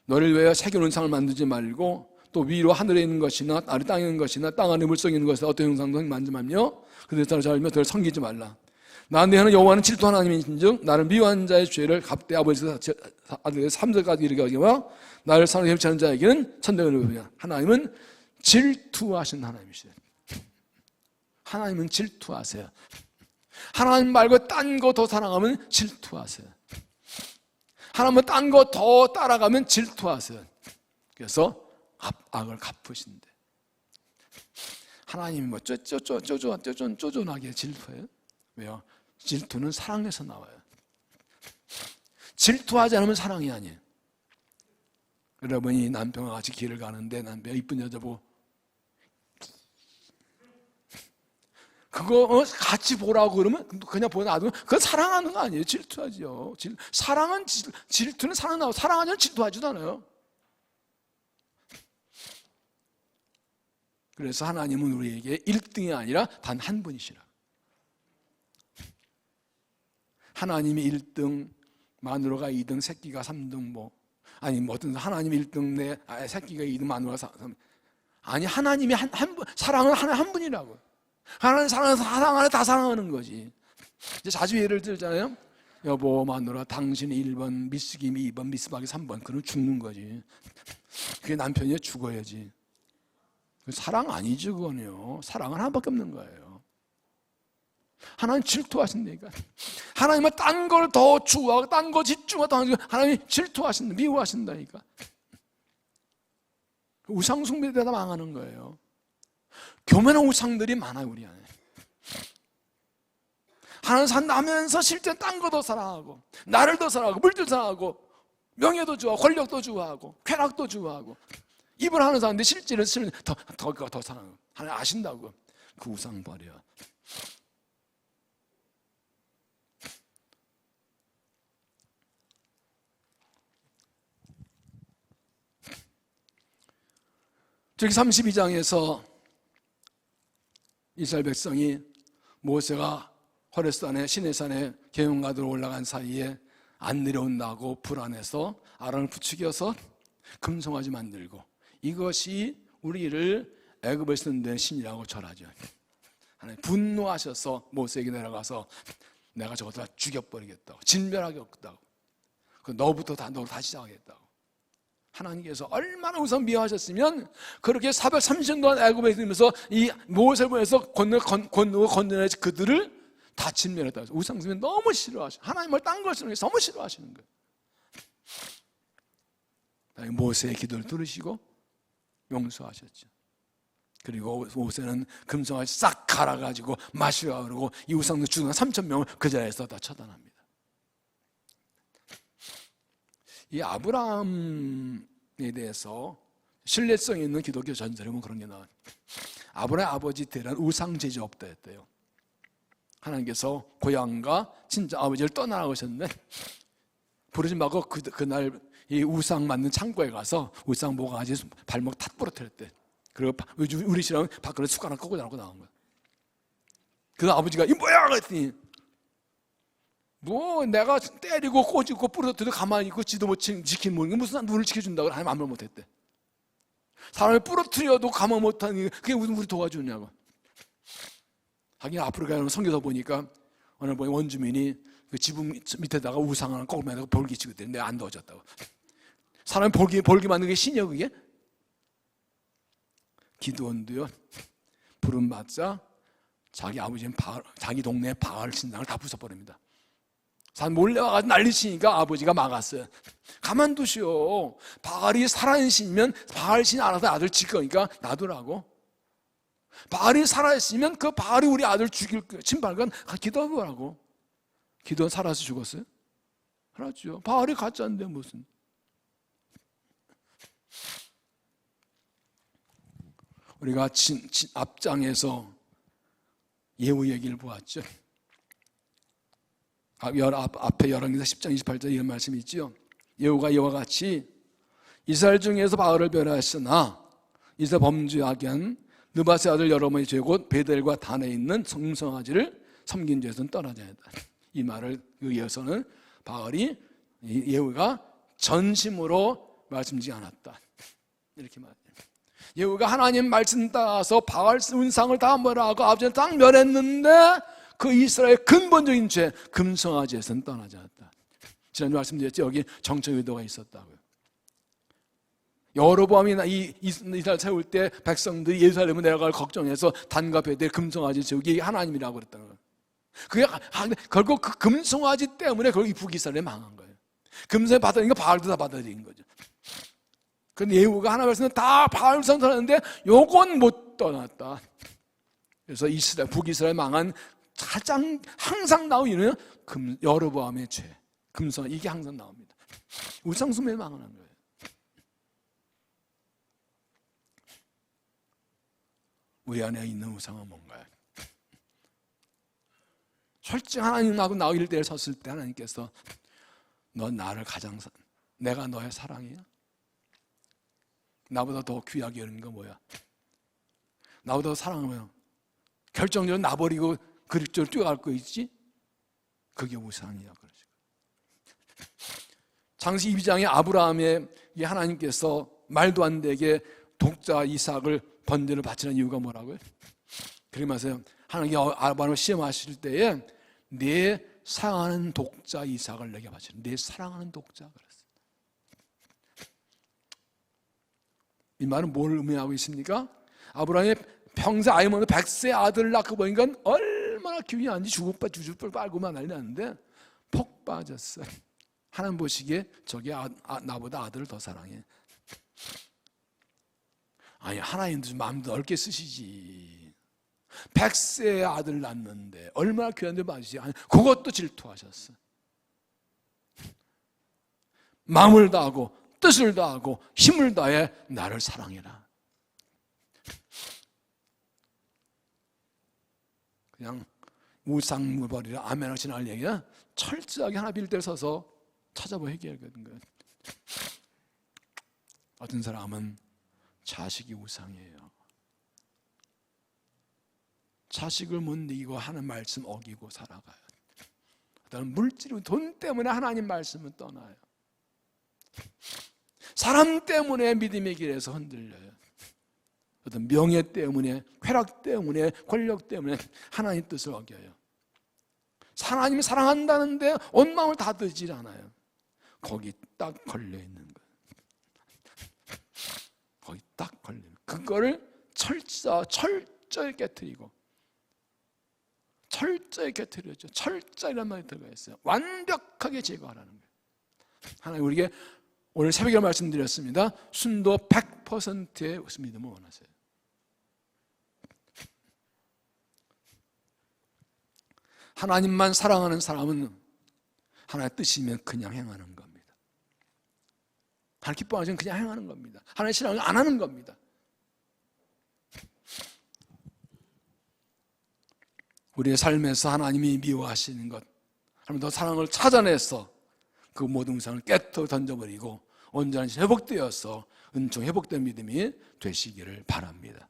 너를 위하여 새겨놓은 상을 만들지 말고 또 위로 하늘에 있는 것이나 아래 땅에 있는 것이나 땅 안에 물속에 있는 것이나 어떤 형상도 만들지 말며 그들을 따라 알며 그들을 섬기지 말라. 나 너는 여호와는 질투 하나님이신즉 나를 미워하는 자의 죄를 갚되 아버지에서 아들에서 3절까지 이르게 하기와 나를 사랑하는 협치하는 자에게는 천대를 베푸냐. 하나님은 질투하신 하나님이시다. 하나님은 질투하세요. 하나님 말고 딴 거 더 사랑하면 질투하세요. 하나님은 딴 거 더 따라가면 질투하세요. 그래서 악을 갚으신대. 하나님이 뭐 쪼존하게 질투해요? 왜요? 질투는 사랑에서 나와요. 질투하지 않으면 사랑이 아니에요. 여러분이 남편과 같이 길을 가는데 남편이 이쁜 여자 보고 그거 같이 보라고 그러면 그냥 보고 놔두면 그건 사랑하는 거 아니에요. 질투하지요. 사랑은 질투는 사랑하고 사랑하지 않으면 질투하지도 않아요. 그래서 하나님은 우리에게 1등이 아니라 단 한 분이시라. 하나님이 1등, 마누라가 2등, 새끼가 3등 아니 어떤 하나님이 1등, 내 새끼가 2등, 마누라가 3등. 아니 하나님이 한 분, 사랑은 한 분이라고. 하나님 사랑 안에 다 사랑하는 거지. 이제 자주 예를 들잖아요. 여보 마누라 당신이 1번, 미스김이 2번, 미스박이 3번. 그럼 죽는 거지. 그게 남편이 죽어야지. 사랑 아니죠 그거는요. 사랑은 하나밖에 없는 거예요. 하나님 질투하신다니까. 하나님은 딴 걸 더 추구하고 딴 거 집중하고 하나님이 질투하신다, 미워하신다니까. 우상 숭배되다 망하는 거예요. 교만한 우상들이 많아요, 우리 안에. 하나님 산다면서 실제 딴 거 더 사랑하고, 나를 더 사랑하고, 물질 사랑하고, 명예도 좋아하고, 권력도 좋아하고, 쾌락도 좋아하고, 입을 하는 사람인데 실제는 더 사랑하고. 하나님 아신다고. 그 우상 버려. 저기 32장에서 이스라엘 백성이 모세가 호렙산에 시내산에 계명가도로 올라간 사이에 안 내려온다고 불안해서 아론을 부추겨서 금송아지 만들고, 이것이 우리를 애굽에서 낸 신이라고 절하죠. 하나님 분노하셔서 모세에게 내려가서 내가 저거 다 죽여버리겠다고, 진멸하겠다고, 너부터 너 다시 시작하겠다고. 하나님께서 얼마나 우선 미워하셨으면 그렇게 430년 동안 애굽에 있으면서 이 모세를 보내서 건너내 그들을 다 진멸했다고. 우상숭배 너무 싫어하시고 하나님을 딴 걸 쓰는 게 너무 싫어하시는 거예요. 모세의 기도를 들으시고 용서하셨죠. 그리고 모세는 금송아지 싹 갈아가지고 마시라 그러고 이 우상숭배 죽은 3,000명을 그 자리에서 다 처단합니다. 이 아브라함에 대해서 신뢰성 있는 기독교 전설에 보면 그런 게 나와요. 아브라함의 아버지 대란 우상 제조업다 했대요. 하나님께서 고향과 친정 아버지를 떠나라고 하셨는데 부르지 말고 그날 이 우상 만든 창고에 가서 우상 모가지 발목 탁 부러뜨렸대. 그리고 우리 신랑은 밖으로 숟가락 꺾고 나오고 나온 거야. 그 아버지가 이 뭐야 그랬더니 뭐 내가 때리고 꼬집고 부러뜨려도 가만히 있고 지도 못 지킨 모르는 게 무슨 눈을 지켜준다고 하나님 아무 말 못했대. 사람을 부러뜨려도 가만 못하는 게 그게 무슨 우리 도와주냐고. 하긴 앞으로 성경에서 보니까 오늘 보니 원주민이 그 지붕 밑에다가 우상 하나 꺾으면 벌기 치거든. 내가 안 도와줬다고. 사람이 벌기 만든 게 신이야 그게? 기드온도요 부름 받자 자기 아버지는 자기 동네 바알 신당을 다 부숴버립니다. 사람 몰래 와가지고 난리치니까 아버지가 막았어요. 가만두시오. 바알이 살아있으면 바알 신 알아서 아들 질 거니까 놔두라고. 바알이 살아있으면 그 바알이 우리 아들 죽일 거야. 침발건 기도하라고. 기도는 살아서 죽었어요? 살았죠. 바알이 가짜인데 무슨. 우리가 앞장에서 예후 얘기를 보았죠. 앞에 열왕기사 10장 28절 이런 말씀이 있죠. 예후가 이와 같이 이스라엘 중에서 바알을 멸하였으나 이스라엘 범죄하게 한 느바스의 아들 여로보암의 죄 곧 베델과 단에 있는 성성아지를 섬긴 죄에서는 떠나지 않았다. 이 말을 이어서는 바알이 예후가 전심으로 말씀지 않았다 이렇게 말해요. 예후가 하나님 말씀 따라서 바알 운상을 다 멸하고 아버지는 딱 멸했는데 그 이스라엘의 근본적인 죄 금송아지에서는 떠나지 않았다. 지난주 말씀드렸죠. 여기 정청 의도가 있었다고요. 여로보암이 이스라엘 세울 때 백성들이 예루살렘에 내려갈 걱정해서 단과 베델 금송아지 세우기 하나님이라고 그랬다는 거예요. 그게 결국 그 금송아지 때문에 결국 이 북이스라엘이 망한 거예요. 금송아지 받아들이니까 바알도 다 받아들인 거죠. 근데 예후가 하나 말씀은 다 바알 선언하는데 요건 못 떠났다. 그래서 북이스라엘 망한 가장 항상 나오는 이유는 여로보암의 죄, 금송아지 이게 항상 나옵니다. 우상숭배에 망하는 거예요. 우리 안에 있는 우상은 뭔가요? 솔직히 하나님하고 나 1대1 섰을 때 하나님께서 너 나를 가장 내가 너의 사랑이야? 나보다 더 귀하게 여기는 거 뭐야? 나보다 더 사랑하면 결정적으로 나버리고 그리스도로 뛰어갈 거 있지? 그게 우상이야. 창세기 22장에 아브라함의 하나님께서 말도 안 되게 독자 이삭을 번제를 바치는 이유가 뭐라고요? 그러면서 하나님께 아브라함을 시험하실 때에 내 사랑하는 독자 이삭을 내게 바치는 내 사랑하는 독자 그랬어요. 이 말은 뭘 의미하고 있습니까? 아브라함이 평생 아이 없는 100세 아들을 낳고 보니까 얼마나 얼마나 기운이 안 좋지, 주죽불 빨고만 난리 났는데 폭 빠졌어요. 하나님 보시기에 저게 나보다 아들을 더 사랑해. 아니, 하나님도 좀 마음 넓게 쓰시지. 100세의 아들 낳는데 얼마나 귀한데 맞으시. 아니, 그것도 질투하셨어. 마음을 다하고 뜻을 다하고 힘을 다해 나를 사랑해라. 그냥 우상무벌이라 아멘 하시는 할 얘기야. 철저하게 하나 빌대를 서서 찾아보 해결하는 거예요. 어떤 사람은 자식이 우상이에요. 자식을 못 이기고 하는 말씀 어기고 살아가요. 어떤 물질이 돈 때문에 하나님 말씀을 떠나요. 사람 때문에 믿음의 길에서 흔들려요. 어떤 명예 때문에, 쾌락 때문에, 권력 때문에 하나님 뜻을 어겨요. 하나님이 사랑한다는데 온 마음을 다 듣질 않아요. 거기 딱 걸려있는 거예요. 거기 딱 걸리는 거예요. 그거를 철저히 깨트리고, 철저히 깨트렸죠. 철저히란 말이 들어가 있어요. 완벽하게 제거하라는 거예요. 하나님 우리에게 오늘 새벽에 말씀드렸습니다. 순도 100%의 믿음을 원하세요. 하나님만 사랑하는 사람은 하나님의 뜻이면 그냥 행하는 겁니다. 하나님 기뻐하시면 그냥 행하는 겁니다. 하나님의 신앙을 안 하는 겁니다. 우리의 삶에서 하나님이 미워하시는 것, 하나님 더 사랑을 찾아내서 그 모든 우상을 깨뜨려 던져버리고 온전히 회복되어서 은총 회복된 믿음이 되시기를 바랍니다.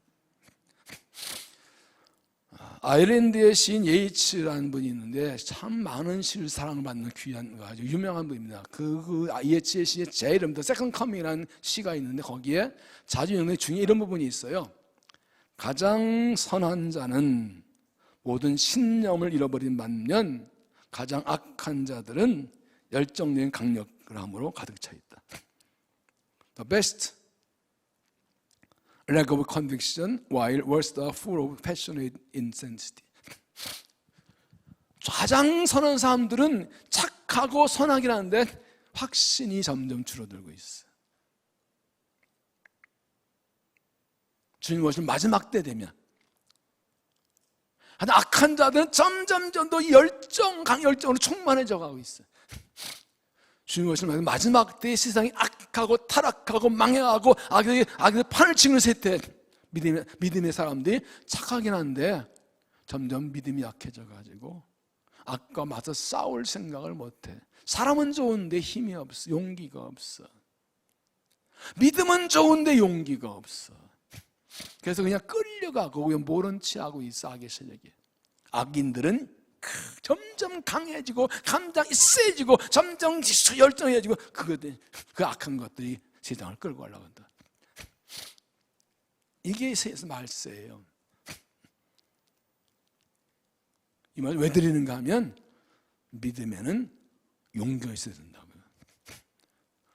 아일랜드의 시인 예이츠라는 분이 있는데 참 많은 시를 사랑을 받는 귀한 아주 유명한 분입니다. 예이츠의 시의 제 이름 더 세컨드 커밍이라는 시가 있는데 거기에 자주 읽는 중에 이런 부분이 있어요. 가장 선한 자는 모든 신념을 잃어버린 반면 가장 악한 자들은 열정적인 강력함으로 가득 차 있다. The best lack of conviction, while worst are full of passionate intensity. 가장 선한 사람들은 착하고 선하긴 한데 확신이 점점 줄어들고 있어요. 주님 오실 마지막 때 되면 악한 자들은 점점 더 강열정으로 충만해져 가고 있어요. 주님 오실 마지막 때에 세상이 악하고 타락하고 망해가고 악의 판을 치는 세태, 믿음의 사람들이 착하긴 한데 점점 믿음이 약해져 가지고 악과 맞서 싸울 생각을 못해. 사람은 좋은데 힘이 없어. 용기가 없어. 믿음은 좋은데 용기가 없어. 그래서 그냥 끌려가고 그냥 모른 체 하고 있어. 악의 세력이. 악인들은 점점 강해지고 감정이 세지고 점점 열정해지고 그 악한 것들이 세상을 끌고 가려고 한다. 이게 말세예요. 이 말 왜 드리는가 하면 믿음에는 용기가 있어야 된다고요.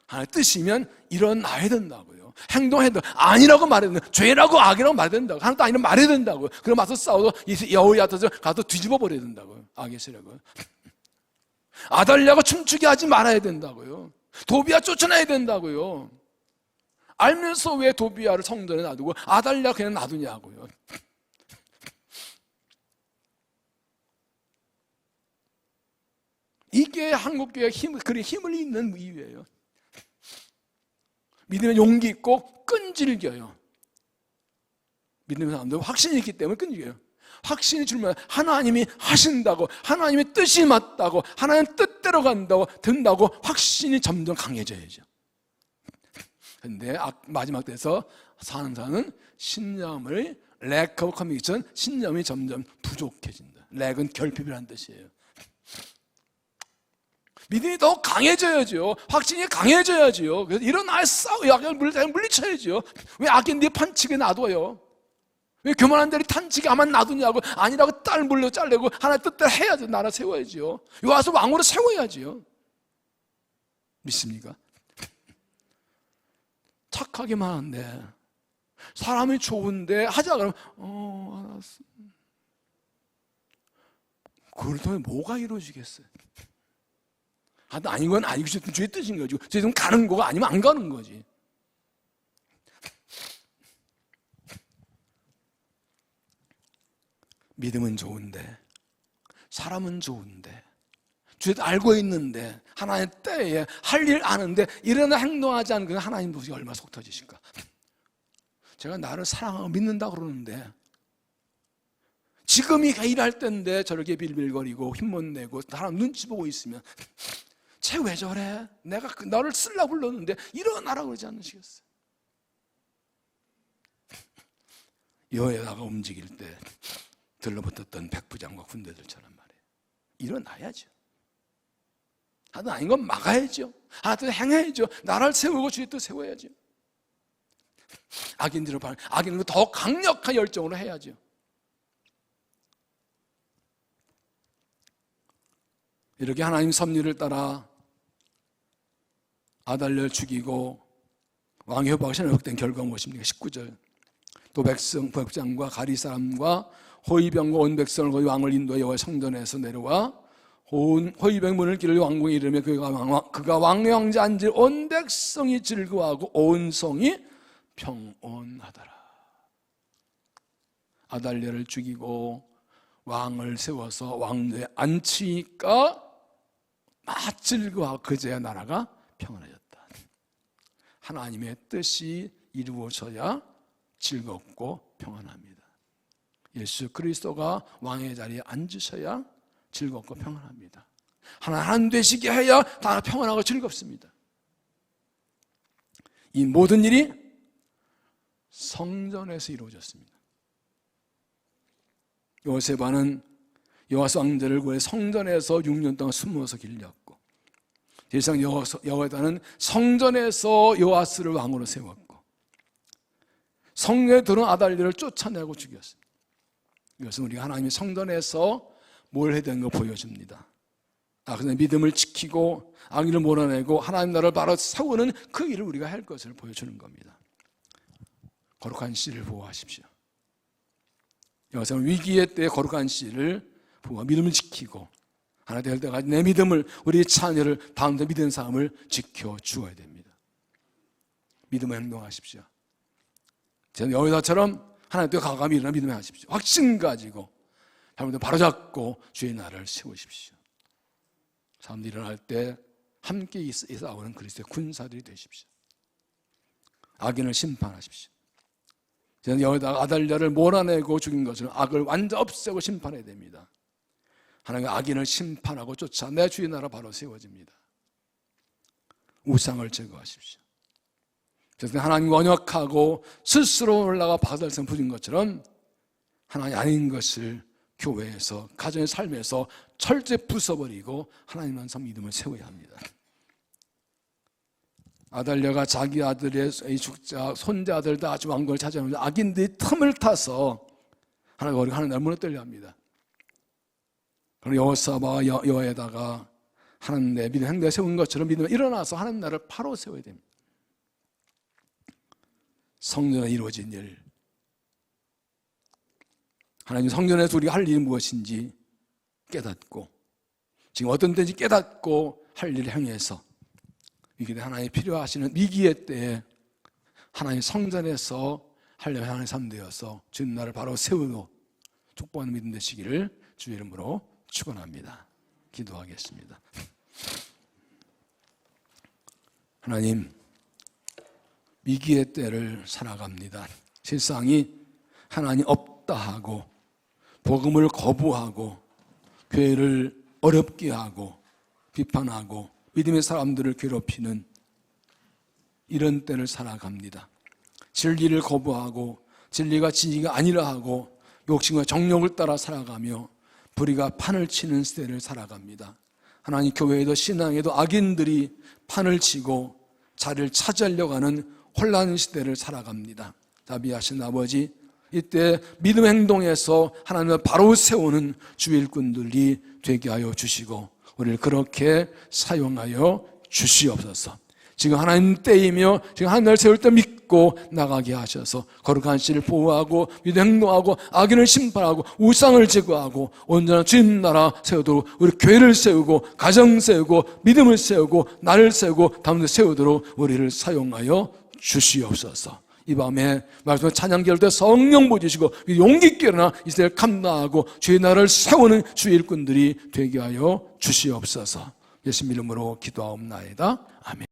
하나의 뜻이면 일어나야 된다고요. 행동해야 된다고. 아니라고 말해야 된다고. 죄라고 악이라고 말해야 된다고. 하나도 아니라고 말해야 된다고요. 그럼 와서 싸워도 여호야한테 가서 뒤집어 버려야 된다고요. 악의 세력을. 아달랴고 춤추게 하지 말아야 된다고요. 도비야 쫓아내야 된다고요. 알면서 왜 도비야를 성전에 놔두고 아달랴 그냥 놔두냐고요. 이게 한국교회가 힘을 잇는 이유예요. 믿음에 용기 있고 끈질겨요. 믿는 사람들 확신이 있기 때문에 끈질겨요. 확신이 줄면 하나님이 하신다고, 하나님의 뜻이 맞다고, 하나님 뜻대로 간다고 된다고 확신이 점점 강해져야죠. 그런데 마지막 때에서 사는 자는 신념을 lack of conviction, 신념이 점점 부족해진다. lack은 결핍이라는 뜻이에요. 믿음이 더 강해져야죠. 확신이 강해져야죠. 그래서 일어나 싸워요. 악을 물리쳐야죠. 왜 악인 네 판치게 놔둬요? 왜 교만한 자리 탄치게 하면 놔두냐고. 아니라고 딸 물려 잘래고 하나의 뜻대로 해야죠. 나라 세워야죠. 와서 왕으로 세워야죠. 믿습니까? 착하기만 한데 사람이 좋은데 하자 그러면 알았어. 그걸 통해 뭐가 이루어지겠어요? 아닌 건 아니고 주의 뜻인 거죠. 지금 가는 거가 아니면 안 가는 거지. 믿음은 좋은데, 사람은 좋은데, 주에 알고 있는데, 하나님의 때에 할 일 아는데 일어나 행동하지 않는 그 하나님 보시기 얼마나 속 터지실까? 제가 나를 사랑하고 믿는다 그러는데 지금이 일할 때인데 저렇게 빌빌거리고 힘 못 내고 사람 눈치 보고 있으면 쟤 왜 저래? 내가 너를 쓰려고 불렀는데 일어나라고 그러지 않으시겠어요? 여에다가 움직일 때 들러붙었던 백부장과 군대들처럼 말이에요. 일어나야죠. 하여튼 아닌 건 막아야죠. 하여튼 행해야죠. 나라를 세우고 주의 뜻 세워야죠. 악인들을 더 강력한 열정으로 해야죠. 이렇게 하나님 섭리를 따라 아달랴를 죽이고 왕의 협박이 회복된 결과가 무엇입니까? 19절. 또 백장과 가리 사람과 호위병과 온 백성을 거기 왕을 인도해 여호와의 성전에서 내려와 호위병 문을 길을 왕궁에 이르며 그가 왕의 왕좌에 앉을 온 백성이 즐거워하고 온 성이 평온하더라. 아달랴를 죽이고 왕을 세워서 왕좌에 앉히니까 막 즐거워하고 그제야 나라가 평안해졌다. 하나님의 뜻이 이루어져야 즐겁고 평안합니다. 예수 그리스도가 왕의 자리에 앉으셔야 즐겁고 평안합니다. 하나님 되시게 해야 다 평안하고 즐겁습니다. 이 모든 일이 성전에서 이루어졌습니다. 요세바는 여호와스 왕자를 구해 성전에서 6년 동안 숨어서 길렸고, 대상 여호와다는 성전에서 요아스를 왕으로 세웠고, 성전에 들어온 아달랴를 쫓아내고 죽였습니다. 이것은 우리가 하나님의 성전에서 뭘 해야 되는 거 보여줍니다. 그냥 믿음을 지키고 악인을 몰아내고 하나님 나라를 바로 세우는 그 일을 우리가 할 것을 보여주는 겁니다. 거룩한 씨를 보호하십시오. 여기서 위기의 때에 거룩한 씨를 보호, 믿음을 지키고 하나 될 때까지 내 믿음을, 우리 자녀를 다음에 믿는 사람을 지켜주어야 됩니다. 믿음을 행동하십시오. 저는 여호사처럼 하나님 때 가감히 일어나 믿음을 하십시오. 확신 가지고 잘못을 바로잡고 주의 나라를 세우십시오. 사람들이 일어날 때 함께 싸우는 그리스도의 군사들이 되십시오. 악인을 심판하십시오. 저는 여기다가 아달랴를 몰아내고 죽인 것을 악을 완전 없애고 심판해야 됩니다. 하나님의 악인을 심판하고 쫓아 내 주의 나라 바로 세워집니다. 우상을 제거하십시오. 그래서 하나님 원역하고 스스로 올라가 바살성 부린 것처럼 하나님 아닌 것을 교회에서, 가정의 삶에서 철저히 부숴버리고 하나님만 성 믿음을 세워야 합니다. 아달랴가 자기 아들의 죽자 손자 아들 다 아주 왕국을 차지하면서 악인들이 틈을 타서 하나님 나라를 무너뜨려 합니다. 그리고 여호사바와 여호에다가 하나님 내 믿음 행대에 세운 것처럼 믿음에 일어나서 하나님 나라를 바로 세워야 됩니다. 성전에 이루어진 일, 하나님 성전에서 우리가 할 일이 무엇인지 깨닫고 지금 어떤 때인지 깨닫고 할 일을 행해서 위기에 하나님이 필요하시는 위기의 때에 하나님 성전에서 하려면 하나님의 삶 되어서 주님 나라를 바로 세우고 축복하는 믿음 되시기를 주의 이름으로 축원합니다. 기도하겠습니다. 하나님, 위기의 때를 살아갑니다. 세상이 하나님 없다 하고 복음을 거부하고 교회를 어렵게 하고 비판하고 믿음의 사람들을 괴롭히는 이런 때를 살아갑니다. 진리를 거부하고 진리가 진리가 아니라 하고 욕심과 정욕을 따라 살아가며 불의가 판을 치는 시대를 살아갑니다. 하나님 교회에도 신앙에도 악인들이 판을 치고 자리를 차지하려고 하는 혼란 시대를 살아갑니다. 자비하신 아버지, 이때 믿음 행동에서 하나님을 바로 세우는 주의 일꾼들이 되게 하여 주시고 우리를 그렇게 사용하여 주시옵소서. 지금 하나님 때이며 지금 하나님을 세울 때 믿고 믿고 나가게 하셔서 거룩한 씨를 보호하고 믿음 행동하고 악인을 심판하고 우상을 제거하고 온전한 주님 나라 세우도록 우리 교회를 세우고 가정 세우고 믿음을 세우고 나를 세우고 다음에 세우도록 우리를 사용하여 주시옵소서. 이 밤에 말씀을 찬양 기도할 때 성령 부어주시고 용기 있게 일어나 이스라엘 감당하고 주의 나라를 세우는 주의 일꾼들이 되게 하여 주시옵소서. 예수님 이름으로 기도하옵나이다. 아멘.